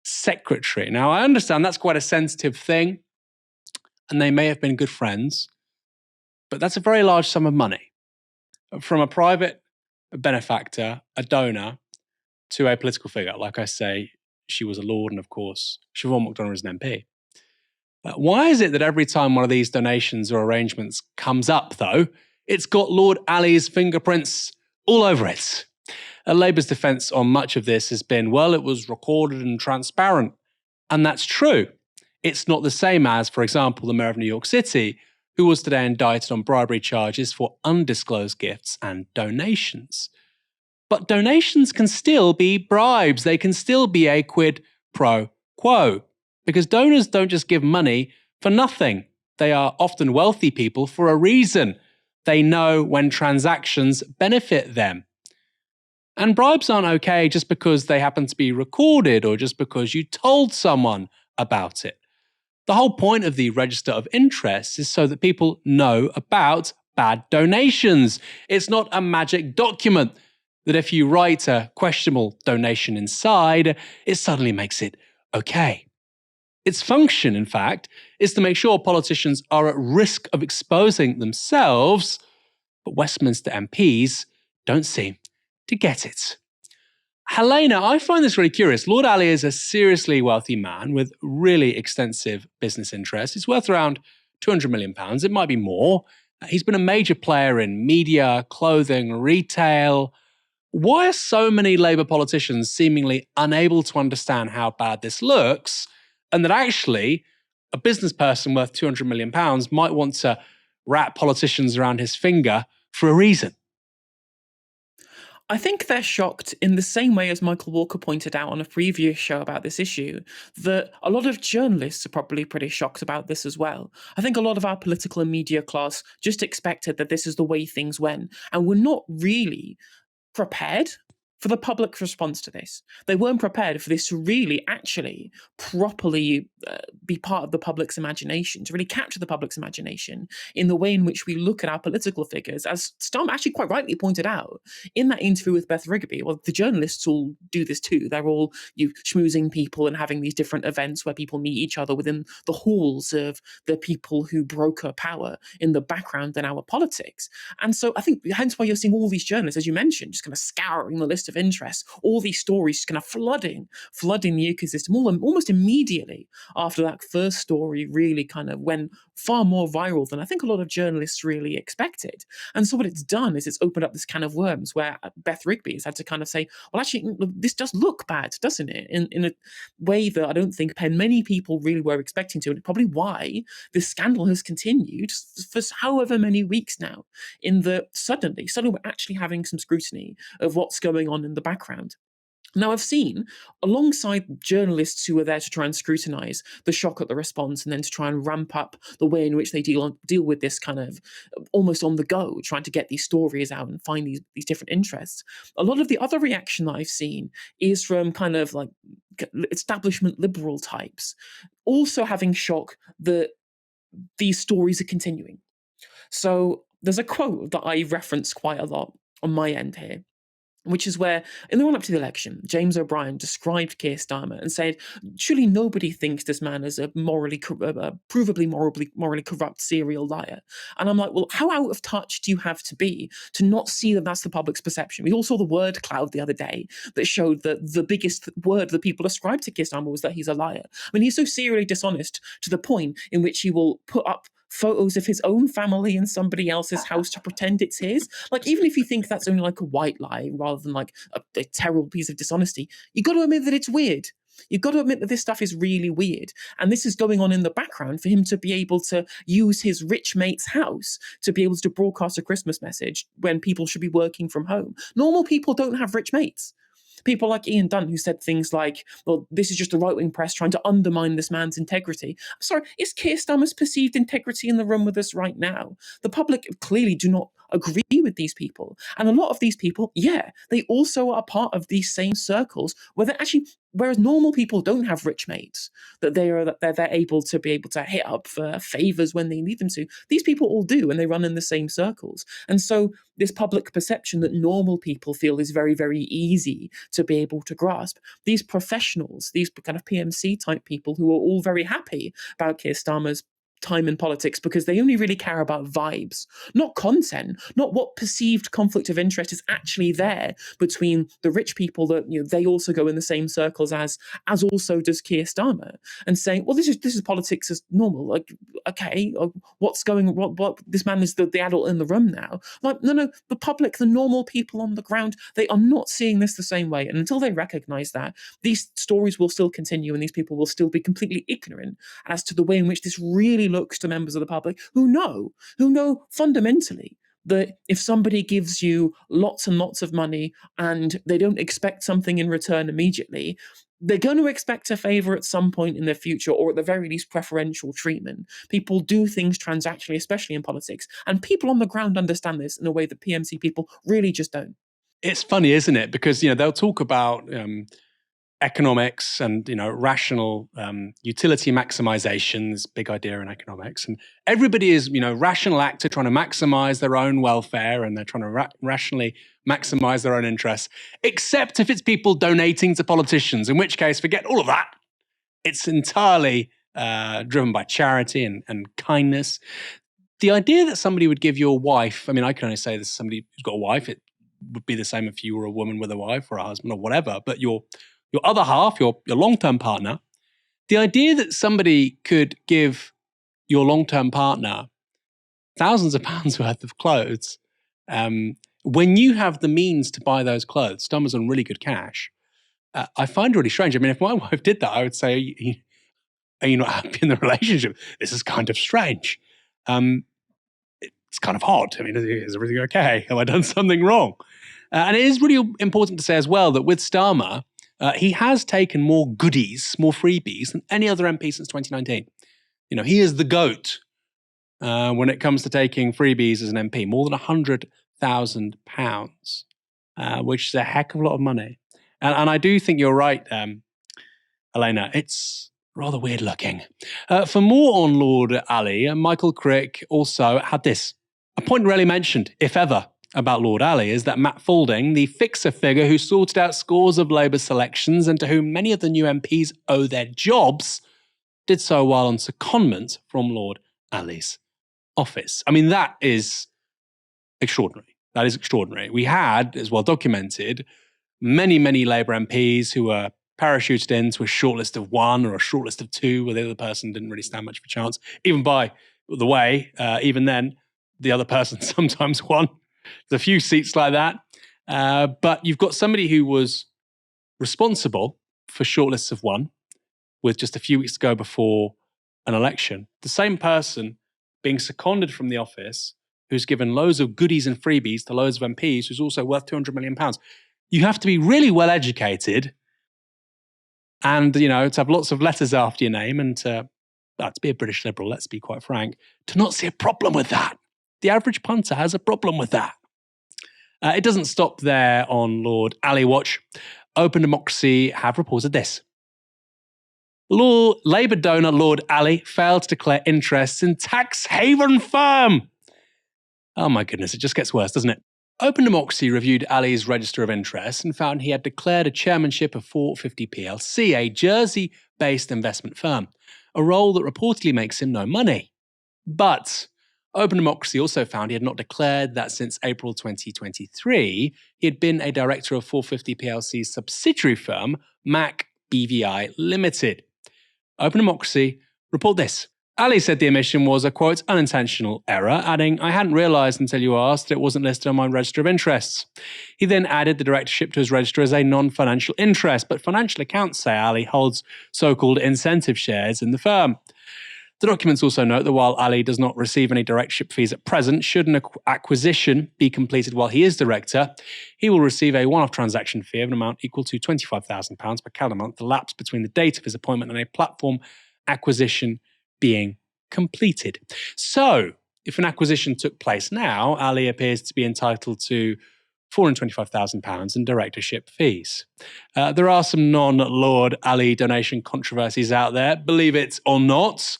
A: Secretary. Now, I understand that's quite a sensitive thing, and they may have been good friends, but that's a very large sum of money. From a private benefactor, a donor, to a political figure. Like I say, she was a lord, and of course, Siobhan McDonough is an MP. Why is it that every time one of these donations or arrangements comes up, though, it's got Lord Ali's fingerprints all over it? Labour's defence on much of this has been, well, it was recorded and transparent. And that's true. It's not the same as, for example, the Mayor of New York City, who was today indicted on bribery charges for undisclosed gifts and donations. But donations can still be bribes. They can still be a quid pro quo. Because donors don't just give money for nothing. They are often wealthy people for a reason. They know when transactions benefit them. And bribes aren't okay just because they happen to be recorded or just because you told someone about it. The whole point of the Register of Interests is so that people know about bad donations. It's not a magic document that if you write a questionable donation inside, it suddenly makes it okay. Its function, in fact, is to make sure politicians are at risk of exposing themselves, but Westminster MPs don't seem to get it. Helena, I find this really curious. Lord Ali is a seriously wealthy man with really extensive business interests. He's worth around £200 million. It might be more. He's been a major player in media, clothing, retail. Why are so many Labour politicians seemingly unable to understand how bad this looks, and that actually a business person worth £200 million might want to wrap politicians around his finger for a reason?
B: I think they're shocked in the same way as Michael Walker pointed out on a previous show about this issue, that a lot of journalists are probably pretty shocked about this as well. I think a lot of our political and media class just expected that this is the way things went, and were not really prepared for the public's response to this. They weren't prepared for this to really actually properly be part of the public's imagination, to really capture the public's imagination in the way in which we look at our political figures. As Storm actually quite rightly pointed out in that interview with Beth Rigby, well, the journalists all do this too. They're all schmoozing people and having these different events where people meet each other within the halls of the people who broker power in the background in our politics. And so I think hence why you're seeing all these journalists, as you mentioned, just kind of scouring the list of interests, all these stories just kind of flooding the ecosystem almost immediately after that first story really kind of went far more viral than I think a lot of journalists really expected. And so what it's done is it's opened up this can of worms where Beth Rigby has had to kind of say, well, actually, this does look bad, doesn't it? In a way that I don't think many people really were expecting to. And it's probably why this scandal has continued for however many weeks now, in that suddenly we're actually having some scrutiny of what's going on in the background. Now, I've seen, alongside journalists who are there to try and scrutinise the shock at the response and then to try and ramp up the way in which they deal with this kind of almost on the go, trying to get these stories out and find these different interests, a lot of the other reaction that I've seen is from kind of like establishment liberal types, also having shock that these stories are continuing. So there's a quote that I reference quite a lot on my end here, which is where, in the run-up to the election, James O'Brien described Keir Starmer and said, surely nobody thinks this man is a provably morally corrupt serial liar. And I'm like, well, how out of touch do you have to be to not see that that's the public's perception? We all saw the word cloud the other day that showed that the biggest word that people ascribed to Keir Starmer was that he's a liar. I mean, he's so serially dishonest to the point in which he will put up photos of his own family in somebody else's house to pretend it's his. Like, even if you think that's only like a white lie rather than like a terrible piece of dishonesty, you got to admit that it's weird. You've got to admit that this stuff is really weird. And this is going on in the background for him to be able to use his rich mate's house to be able to broadcast a Christmas message when people should be working from home. Normal people don't have rich mates. People like Ian Dunn, who said things like, well, this is just the right-wing press trying to undermine this man's integrity. I'm sorry, is Keir Starmer's perceived integrity in the room with us right now? The public clearly do not agree with these people. And a lot of these people, yeah, they also are part of these same circles where they're actually, whereas normal people don't have rich mates, that they're able to hit up for favors when they need them to. These people all do, and they run in the same circles. And so this public perception that normal people feel is very, very easy to be able to grasp. These professionals, these kind of PMC type people who are all very happy about Keir Starmer's time in politics because they only really care about vibes, not content, not what perceived conflict of interest is actually there between the rich people that they also go in the same circles as also does Keir Starmer, and saying, well, this is politics as normal. Like, okay, what's going? What this man is the adult in the room now. Like, no, the public, the normal people on the ground, they are not seeing this the same way, and until they recognise that, these stories will still continue, and these people will still be completely ignorant as to the way in which this really looks to members of the public who know fundamentally that if somebody gives you lots and lots of money and they don't expect something in return immediately, they're going to expect a favour at some point in the future, or at the very least preferential treatment. People do things transactionally, especially in politics, and people on the ground understand this in a way that PMC people really just don't.
A: It's funny, isn't it? Because they'll talk about economics and rational utility maximization, this big idea in economics, and everybody is rational actor trying to maximize their own welfare, and they're trying to rationally maximize their own interests, except if it's people donating to politicians, in which case forget all of that. It's entirely driven by charity and kindness. The idea that somebody would give your wife, I can only say this as somebody who's got a wife, it would be the same if you were a woman with a wife or a husband or whatever, but your other half, your long-term partner, the idea that somebody could give your long-term partner thousands of pounds worth of clothes when you have the means to buy those clothes, done on really good cash, I find really strange. If my wife did that, I would say, are you not happy in the relationship? This is kind of strange. It's kind of odd. Is everything okay? Have I done something wrong? And it is really important to say as well that with Starmer, he has taken more goodies, more freebies than any other MP since 2019. He is the GOAT when it comes to taking freebies as an MP, more than £100,000, which is a heck of a lot of money. And I do think you're right, Elena. It's rather weird looking. For more on Lord Ali, Michael Crick also had this. A point rarely mentioned, if ever, about Lord Ali is that Matt Faulding, the fixer figure who sorted out scores of Labour selections and to whom many of the new MPs owe their jobs, did so while on secondment from Lord Ali's office. That is extraordinary. That is extraordinary. We had, as well documented, many, many Labour MPs who were parachuted into a shortlist of one or a shortlist of two, where the other person didn't really stand much of a chance. Even by the way, even then, the other person sometimes won. There's a few seats like that. But you've got somebody who was responsible for shortlists of one with just a few weeks to go before an election. The same person being seconded from the office who's given loads of goodies and freebies to loads of MPs, who's also worth £200 million. You have to be really well educated and, to have lots of letters after your name and to be a British Liberal, let's be quite frank, to not see a problem with that. The average punter has a problem with that. It doesn't stop there on Lord Ali Watch. Open Democracy have reported this. Labour donor Lord Ali failed to declare interests in tax haven firm. Oh my goodness, it just gets worse, doesn't it? Open Democracy reviewed Ali's register of interests and found he had declared a chairmanship of 450 plc, a Jersey-based investment firm, a role that reportedly makes him no money. But Open Democracy also found he had not declared that since April 2023, he had been a director of 450 plc's subsidiary firm, Mac BVI Limited. Open Democracy report this. Ali said the omission was a, quote, unintentional error, adding, I hadn't realised until you asked that it wasn't listed on my register of interests. He then added the directorship to his register as a non-financial interest, but financial accounts say Ali holds so-called incentive shares in the firm. The documents also note that while Ali does not receive any directorship fees at present, should an acquisition be completed while he is director, he will receive a one-off transaction fee of an amount equal to £25,000 per calendar month elapsed between the date of his appointment and a platform acquisition being completed. So, if an acquisition took place now, Ali appears to be entitled to £425,000 in directorship fees. There are some non-Lord Ali donation controversies out there, believe it or not,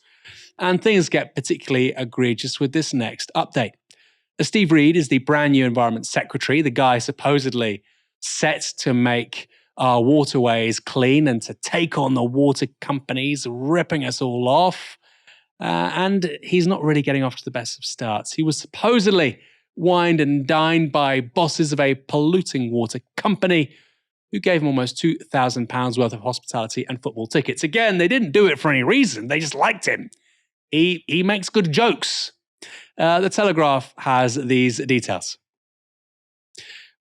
A: and things get particularly egregious with this next update. Steve Reed is the brand new Environment Secretary, the guy supposedly set to make our waterways clean and to take on the water companies, ripping us all off. And he's not really getting off to the best of starts. He was supposedly wined and dined by bosses of a polluting water company who gave him almost £2,000 worth of hospitality and football tickets. Again, they didn't do it for any reason. They just liked him. He makes good jokes. The Telegraph has these details.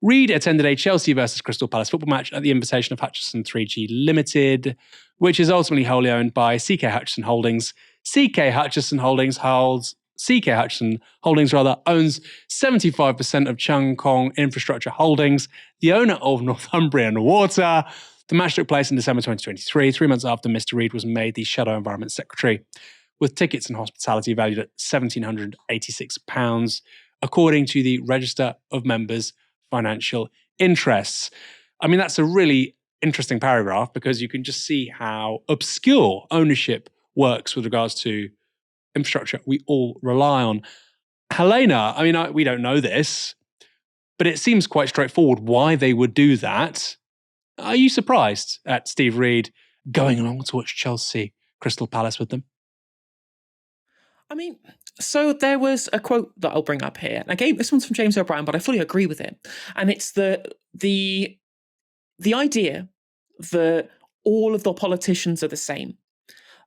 A: Reid attended a Chelsea versus Crystal Palace football match at the invitation of Hutchison 3G Limited, which is ultimately wholly owned by CK Hutchison Holdings. CK Hutchison Holdings owns 75% of Chung Kong Infrastructure Holdings, the owner of Northumbrian Water. The match took place in December 2023, 3 months after Mr. Reid was made the Shadow Environment Secretary, with tickets and hospitality valued at £1,786, according to the Register of Members' Financial Interests. I mean, that's a really interesting paragraph because you can just see how obscure ownership works with regards to infrastructure we all rely on. Helena, I mean, we don't know this, but it seems quite straightforward why they would do that. Are you surprised at Steve Reid going along to watch Chelsea Crystal Palace with them?
B: I mean, so there was a quote that I'll bring up here. Again, this one's from James O'Brien, but I fully agree with it. And it's the idea that all of the politicians are the same.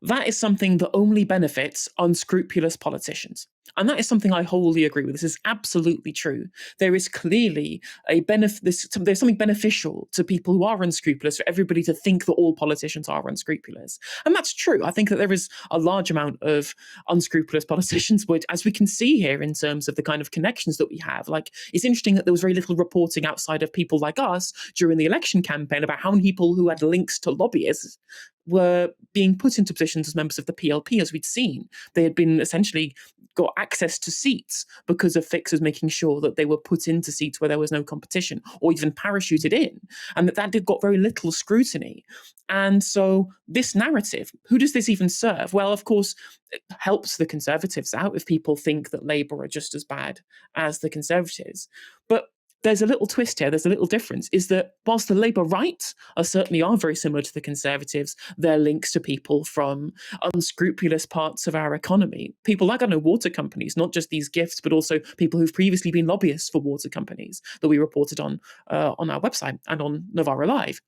B: That is something that only benefits unscrupulous politicians. And that is something I wholly agree with. This is absolutely true. There is clearly there's something beneficial to people who are unscrupulous, for everybody to think that all politicians are unscrupulous. And that's true. I think that there is a large amount of unscrupulous politicians, which, as we can see here in terms of the kind of connections that we have, like, it's interesting that there was very little reporting outside of people like us during the election campaign about how many people who had links to lobbyists were being put into positions as members of the PLP, as we'd seen. They had been essentially got access to seats because of fixers making sure that they were put into seats where there was no competition, or even parachuted in, and that got very little scrutiny. And so this narrative, who does this even serve? Well, of course, it helps the Conservatives out if people think that Labour are just as bad as the Conservatives. But there's a little twist here, there's a little difference, is that whilst the Labour right certainly are very similar to the Conservatives, their links to people from unscrupulous parts of our economy, people like, water companies, not just these gifts, but also people who've previously been lobbyists for water companies that we reported on our website and on Novara Live.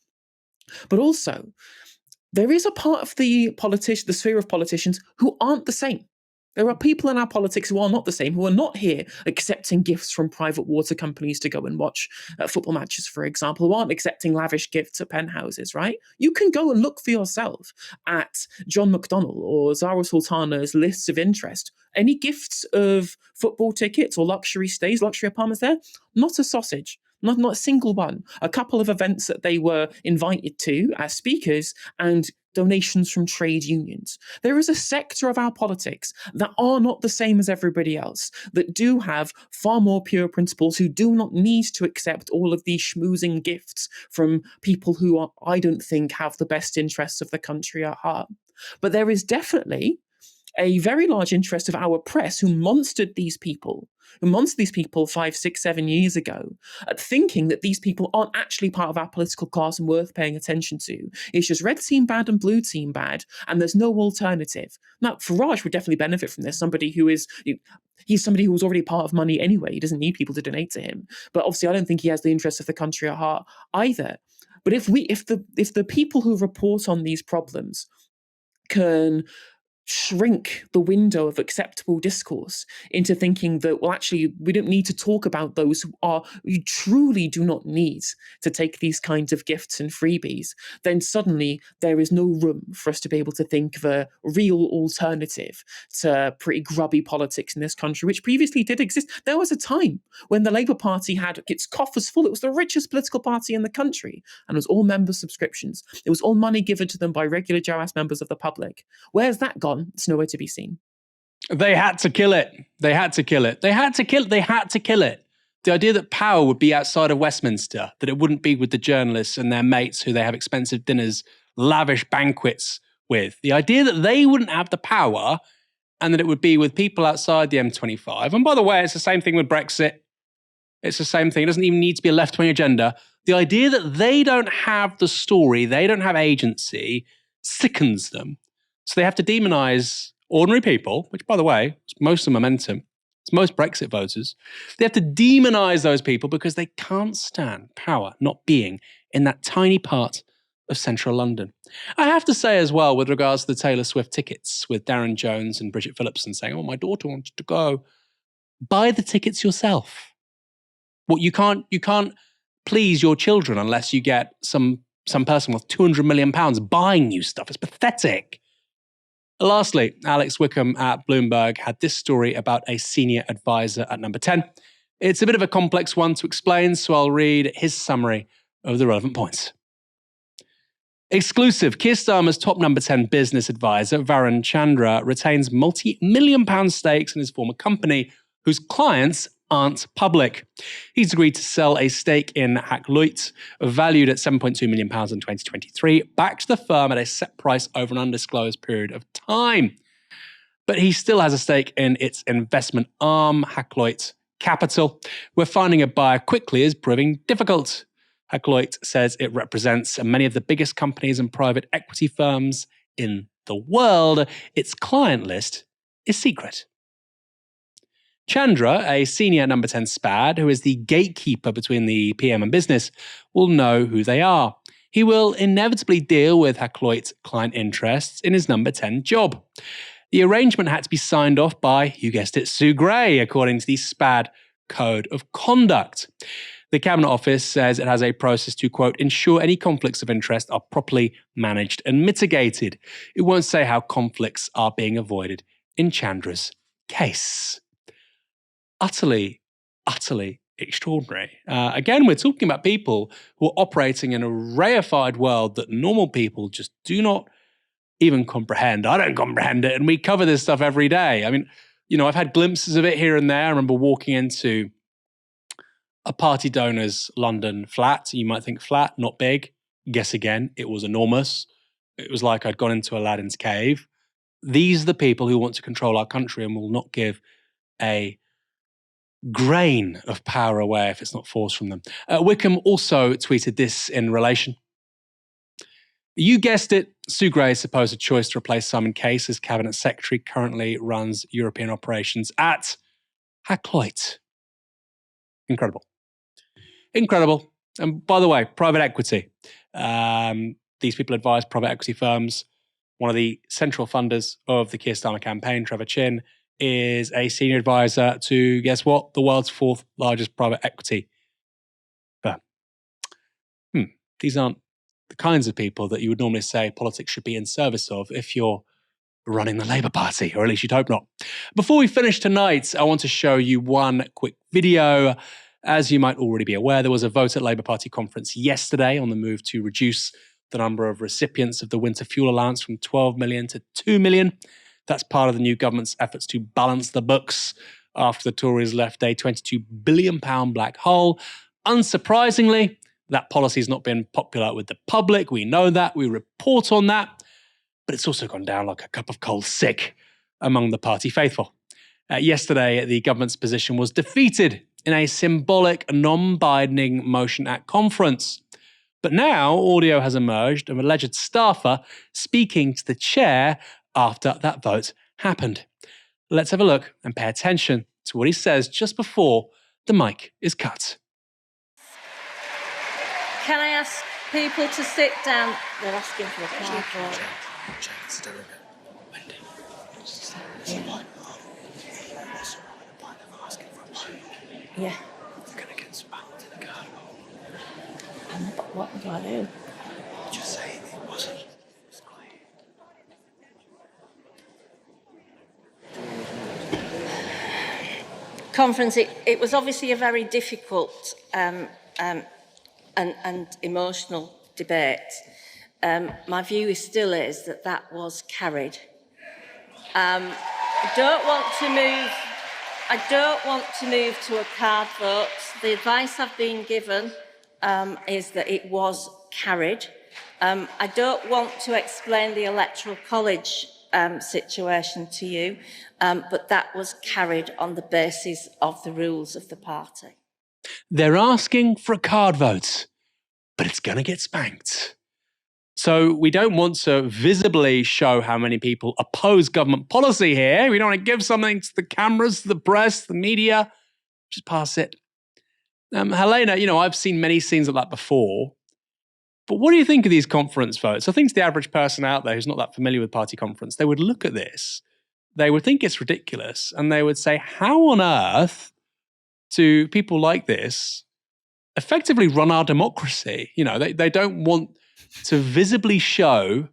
B: But also, there is a part of the sphere of politicians who aren't the same. There are people in our politics who are not the same, who are not here accepting gifts from private water companies to go and watch football matches, for example, who aren't accepting lavish gifts at penthouses, right? You can go and look for yourself at John McDonnell or Zara Sultana's lists of interest. Any gifts of football tickets or luxury stays, luxury apartments there? Not a sausage. Not a single one. A couple of events that they were invited to as speakers and donations from trade unions. There is a sector of our politics that are not the same as everybody else, that do have far more pure principles, who do not need to accept all of these schmoozing gifts from people who I don't think have the best interests of the country at heart. But there is definitely a very large interest of our press who monstered these people 5, 6, 7 years ago, at thinking that these people aren't actually part of our political class and worth paying attention to. It's just red team bad and blue team bad, and there's no alternative. Now, Farage would definitely benefit from this. He's somebody who's already part of money anyway. He doesn't need people to donate to him. But obviously, I don't think he has the interests of the country at heart either. But if the people who report on these problems can shrink the window of acceptable discourse into thinking that, well, actually, we don't need to talk about those who truly do not need to take these kinds of gifts and freebies, then suddenly there is no room for us to be able to think of a real alternative to pretty grubby politics in this country, which previously did exist. There was a time when the Labour Party had its coffers full. It was the richest political party in the country, and it was all member subscriptions. It was all money given to them by regular Joe-ass members of the public. Where's that gone? It's nowhere to be seen.
A: They had to kill it. They had to kill it. They had to kill it. The idea that power would be outside of Westminster, that it wouldn't be with the journalists and their mates who they have expensive dinners, lavish banquets with. The idea that they wouldn't have the power and that it would be with people outside the M25. And by the way, it's the same thing with Brexit. It's the same thing. It doesn't even need to be a left-wing agenda. The idea that they don't have the story, they don't have agency, sickens them. So they have to demonize Ordinary people, which, by the way, is most of momentum, it's most Brexit voters, they have to demonise those people because they can't stand power not being in that tiny part of central London. I have to say as well, with regards to the Taylor Swift tickets, with Darren Jones and Bridget Phillipson saying, oh, my daughter wanted to go, buy the tickets yourself. What you can't please your children unless you get some person with £200 million buying you stuff. It's pathetic. Lastly, Alex Wickham at Bloomberg had this story about a senior advisor at Number 10. It's a bit of a complex one to explain, so I'll read his summary of the relevant points. Exclusive. Keir Starmer's top Number 10 business advisor, Varun Chandra, retains multi-million-pound stakes in his former company, whose clients aren't public. He's agreed to sell a stake in Hakluyt, valued at £7.2 million in 2023, back to the firm at a set price over an undisclosed period of time. But he still has a stake in its investment arm, Hakluyt Capital, where finding a buyer quickly is proving difficult. Hakluyt says it represents many of the biggest companies and private equity firms in the world. Its client list is secret. Chandra, a senior Number 10 SPAD, who is the gatekeeper between the PM and business, will know who they are. He will inevitably deal with Hakluyt's client interests in his Number 10 job. The arrangement had to be signed off by, you guessed it, Sue Gray, according to the SPAD Code of Conduct. The Cabinet Office says it has a process to, quote, ensure any conflicts of interest are properly managed and mitigated. It won't say how conflicts are being avoided in Chandra's case. Utterly extraordinary. Again, we're talking about people who are operating in a reified world that normal people just do not even comprehend. I don't comprehend it, and we cover this stuff every day. I mean, I've had glimpses of it here and there. I remember walking into a party donor's London flat. You might think flat, not big. Guess again, it was enormous. It was like I'd gone into Aladdin's cave. These are the people who want to control our country and will not give a grain of power away if it's not forced from them. Wickham also tweeted this in relation. You guessed it, Sue Gray's supposed choice to replace Simon Case as Cabinet Secretary currently runs European operations at Hakluyt. Incredible. And by the way, private equity. These people advise private equity firms. One of the central funders of the Keir Starmer campaign, Trevor Chin, is a senior advisor to, guess what, the world's fourth largest private equity firm. These aren't the kinds of people that you would normally say politics should be in service of if you're running the Labour Party, or at least you'd hope not. Before we finish tonight, I want to show you one quick video. As you might already be aware, there was a vote at Labour Party conference yesterday on the move to reduce the number of recipients of the winter fuel allowance from 12 million to 2 million. That's part of the new government's efforts to balance the books after the Tories left a £22 billion black hole. Unsurprisingly, that policy has not been popular with the public. We know that. We report on that. But it's also gone down like a cup of cold sick among the party faithful. Yesterday, the government's position was defeated in a symbolic, non-binding motion at conference. But now, audio has emerged of an alleged staffer speaking to the chair after that vote happened. Let's have a look and pay attention to what he says just before the mic is cut.
I: Can I ask people to sit down? They're asking for a card vote. Yeah.
J: It's going to get spanked in the card vote.
I: But what do I do?
J: Just say it wasn't.
I: Conference, it was obviously a very difficult and emotional debate. My view still is that was carried. I don't want to move to a card vote. The advice I've been given is that it was carried. I don't want to explain the Electoral College situation to you, but that was carried on the basis of the rules of the party.
A: They're asking for a card vote, but it's going to get spanked. So we don't want to visibly show how many people oppose government policy here. We don't want to give something to the cameras, the press, the media. Just pass it. Helena, I've seen many scenes of that before. But what do you think of these conference votes? I think to the average person out there who's not that familiar with party conference, they would look at this, they would think it's ridiculous, and they would say, how on earth do people like this effectively run our democracy? They don't want to visibly show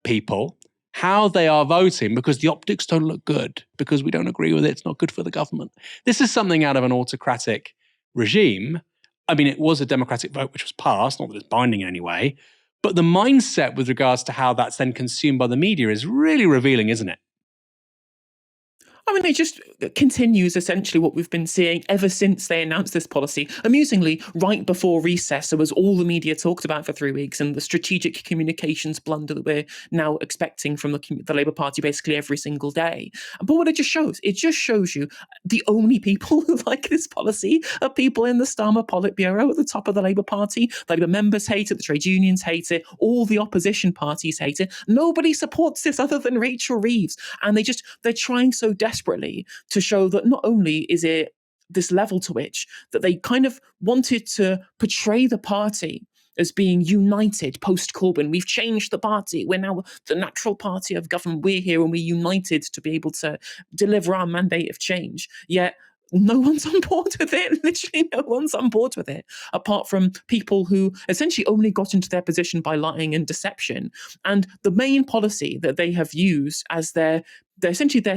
A: people how they are voting because the optics don't look good, because we don't agree with it. It's not good for the government. This is something out of an autocratic regime. I mean, it was a democratic vote which was passed, not that it's binding in any way, but the mindset with regards to how that's then consumed by the media is really revealing, isn't it?
B: I mean, it just continues essentially what we've been seeing ever since they announced this policy. Amusingly, right before recess, it was all the media talked about for 3 weeks, and the strategic communications blunder that we're now expecting from the Labour Party basically every single day. But what it just shows you the only people who like this policy are people in the Starmer Politburo at the top of the Labour Party. The Labour members hate it, the trade unions hate it, all the opposition parties hate it. Nobody supports this other than Rachel Reeves. And they're trying so desperately to show that not only is it this level to which that they kind of wanted to portray the party as being united post-Corbyn. We've changed the party. We're now the natural party of government. We're here and we're united to be able to deliver our mandate of change. Yet no one's on board with it. Literally no one's on board with it, apart from people who essentially only got into their position by lying and deception. And the main policy that they have used as their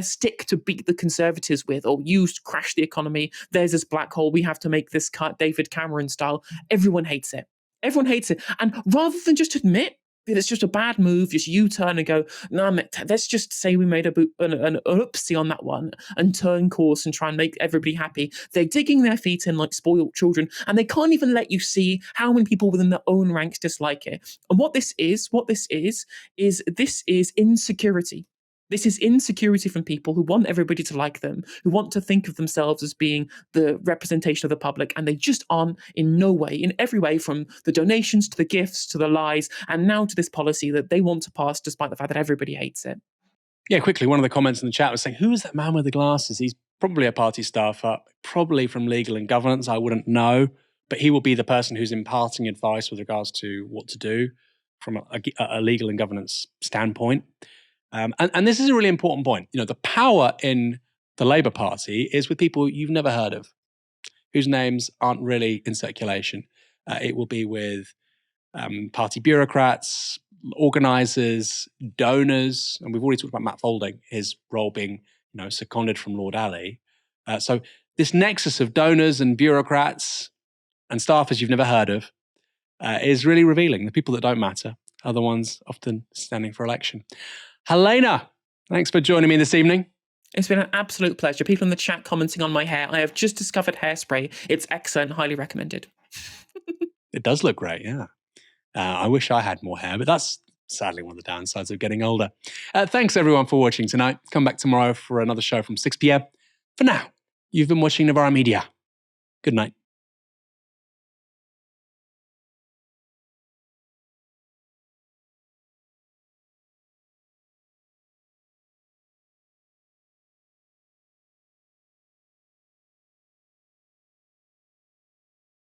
B: stick to beat the Conservatives with, or use to crash the economy, there's this black hole, we have to make this cut, David Cameron style. Everyone hates it. Everyone hates it. And rather than just admit that it's just a bad move, just U-turn and go, nah, let's just say we made an oopsie on that one and turn course and try and make everybody happy. They're digging their feet in like spoiled children, and they can't even let you see how many people within their own ranks dislike it. And what this is insecurity. This is insecurity from people who want everybody to like them, who want to think of themselves as being the representation of the public, and they just aren't in no way, in every way, from the donations to the gifts to the lies, and now to this policy that they want to pass despite the fact that everybody hates it.
A: Yeah, quickly, one of the comments in the chat was saying, who is that man with the glasses? He's probably a party staffer, probably from legal and governance, I wouldn't know, but he will be the person who's imparting advice with regards to what to do from a legal and governance standpoint. And this is a really important point. The power in the Labour Party is with people you've never heard of, whose names aren't really in circulation. It will be with party bureaucrats, organisers, donors, and we've already talked about Matt Folding, his role being, seconded from Lord Ali. So this nexus of donors and bureaucrats and staffers you've never heard of is really revealing. The people that don't matter are the ones often standing for election. Helena, thanks for joining me this evening.
B: It's been an absolute pleasure. People in the chat commenting on my hair. I have just discovered hairspray. It's excellent, highly recommended.
A: It does look great, yeah. I wish I had more hair, but that's sadly one of the downsides of getting older. Thanks everyone for watching tonight. Come back tomorrow for another show from 6 p.m. For now, you've been watching Novara Media. Good night.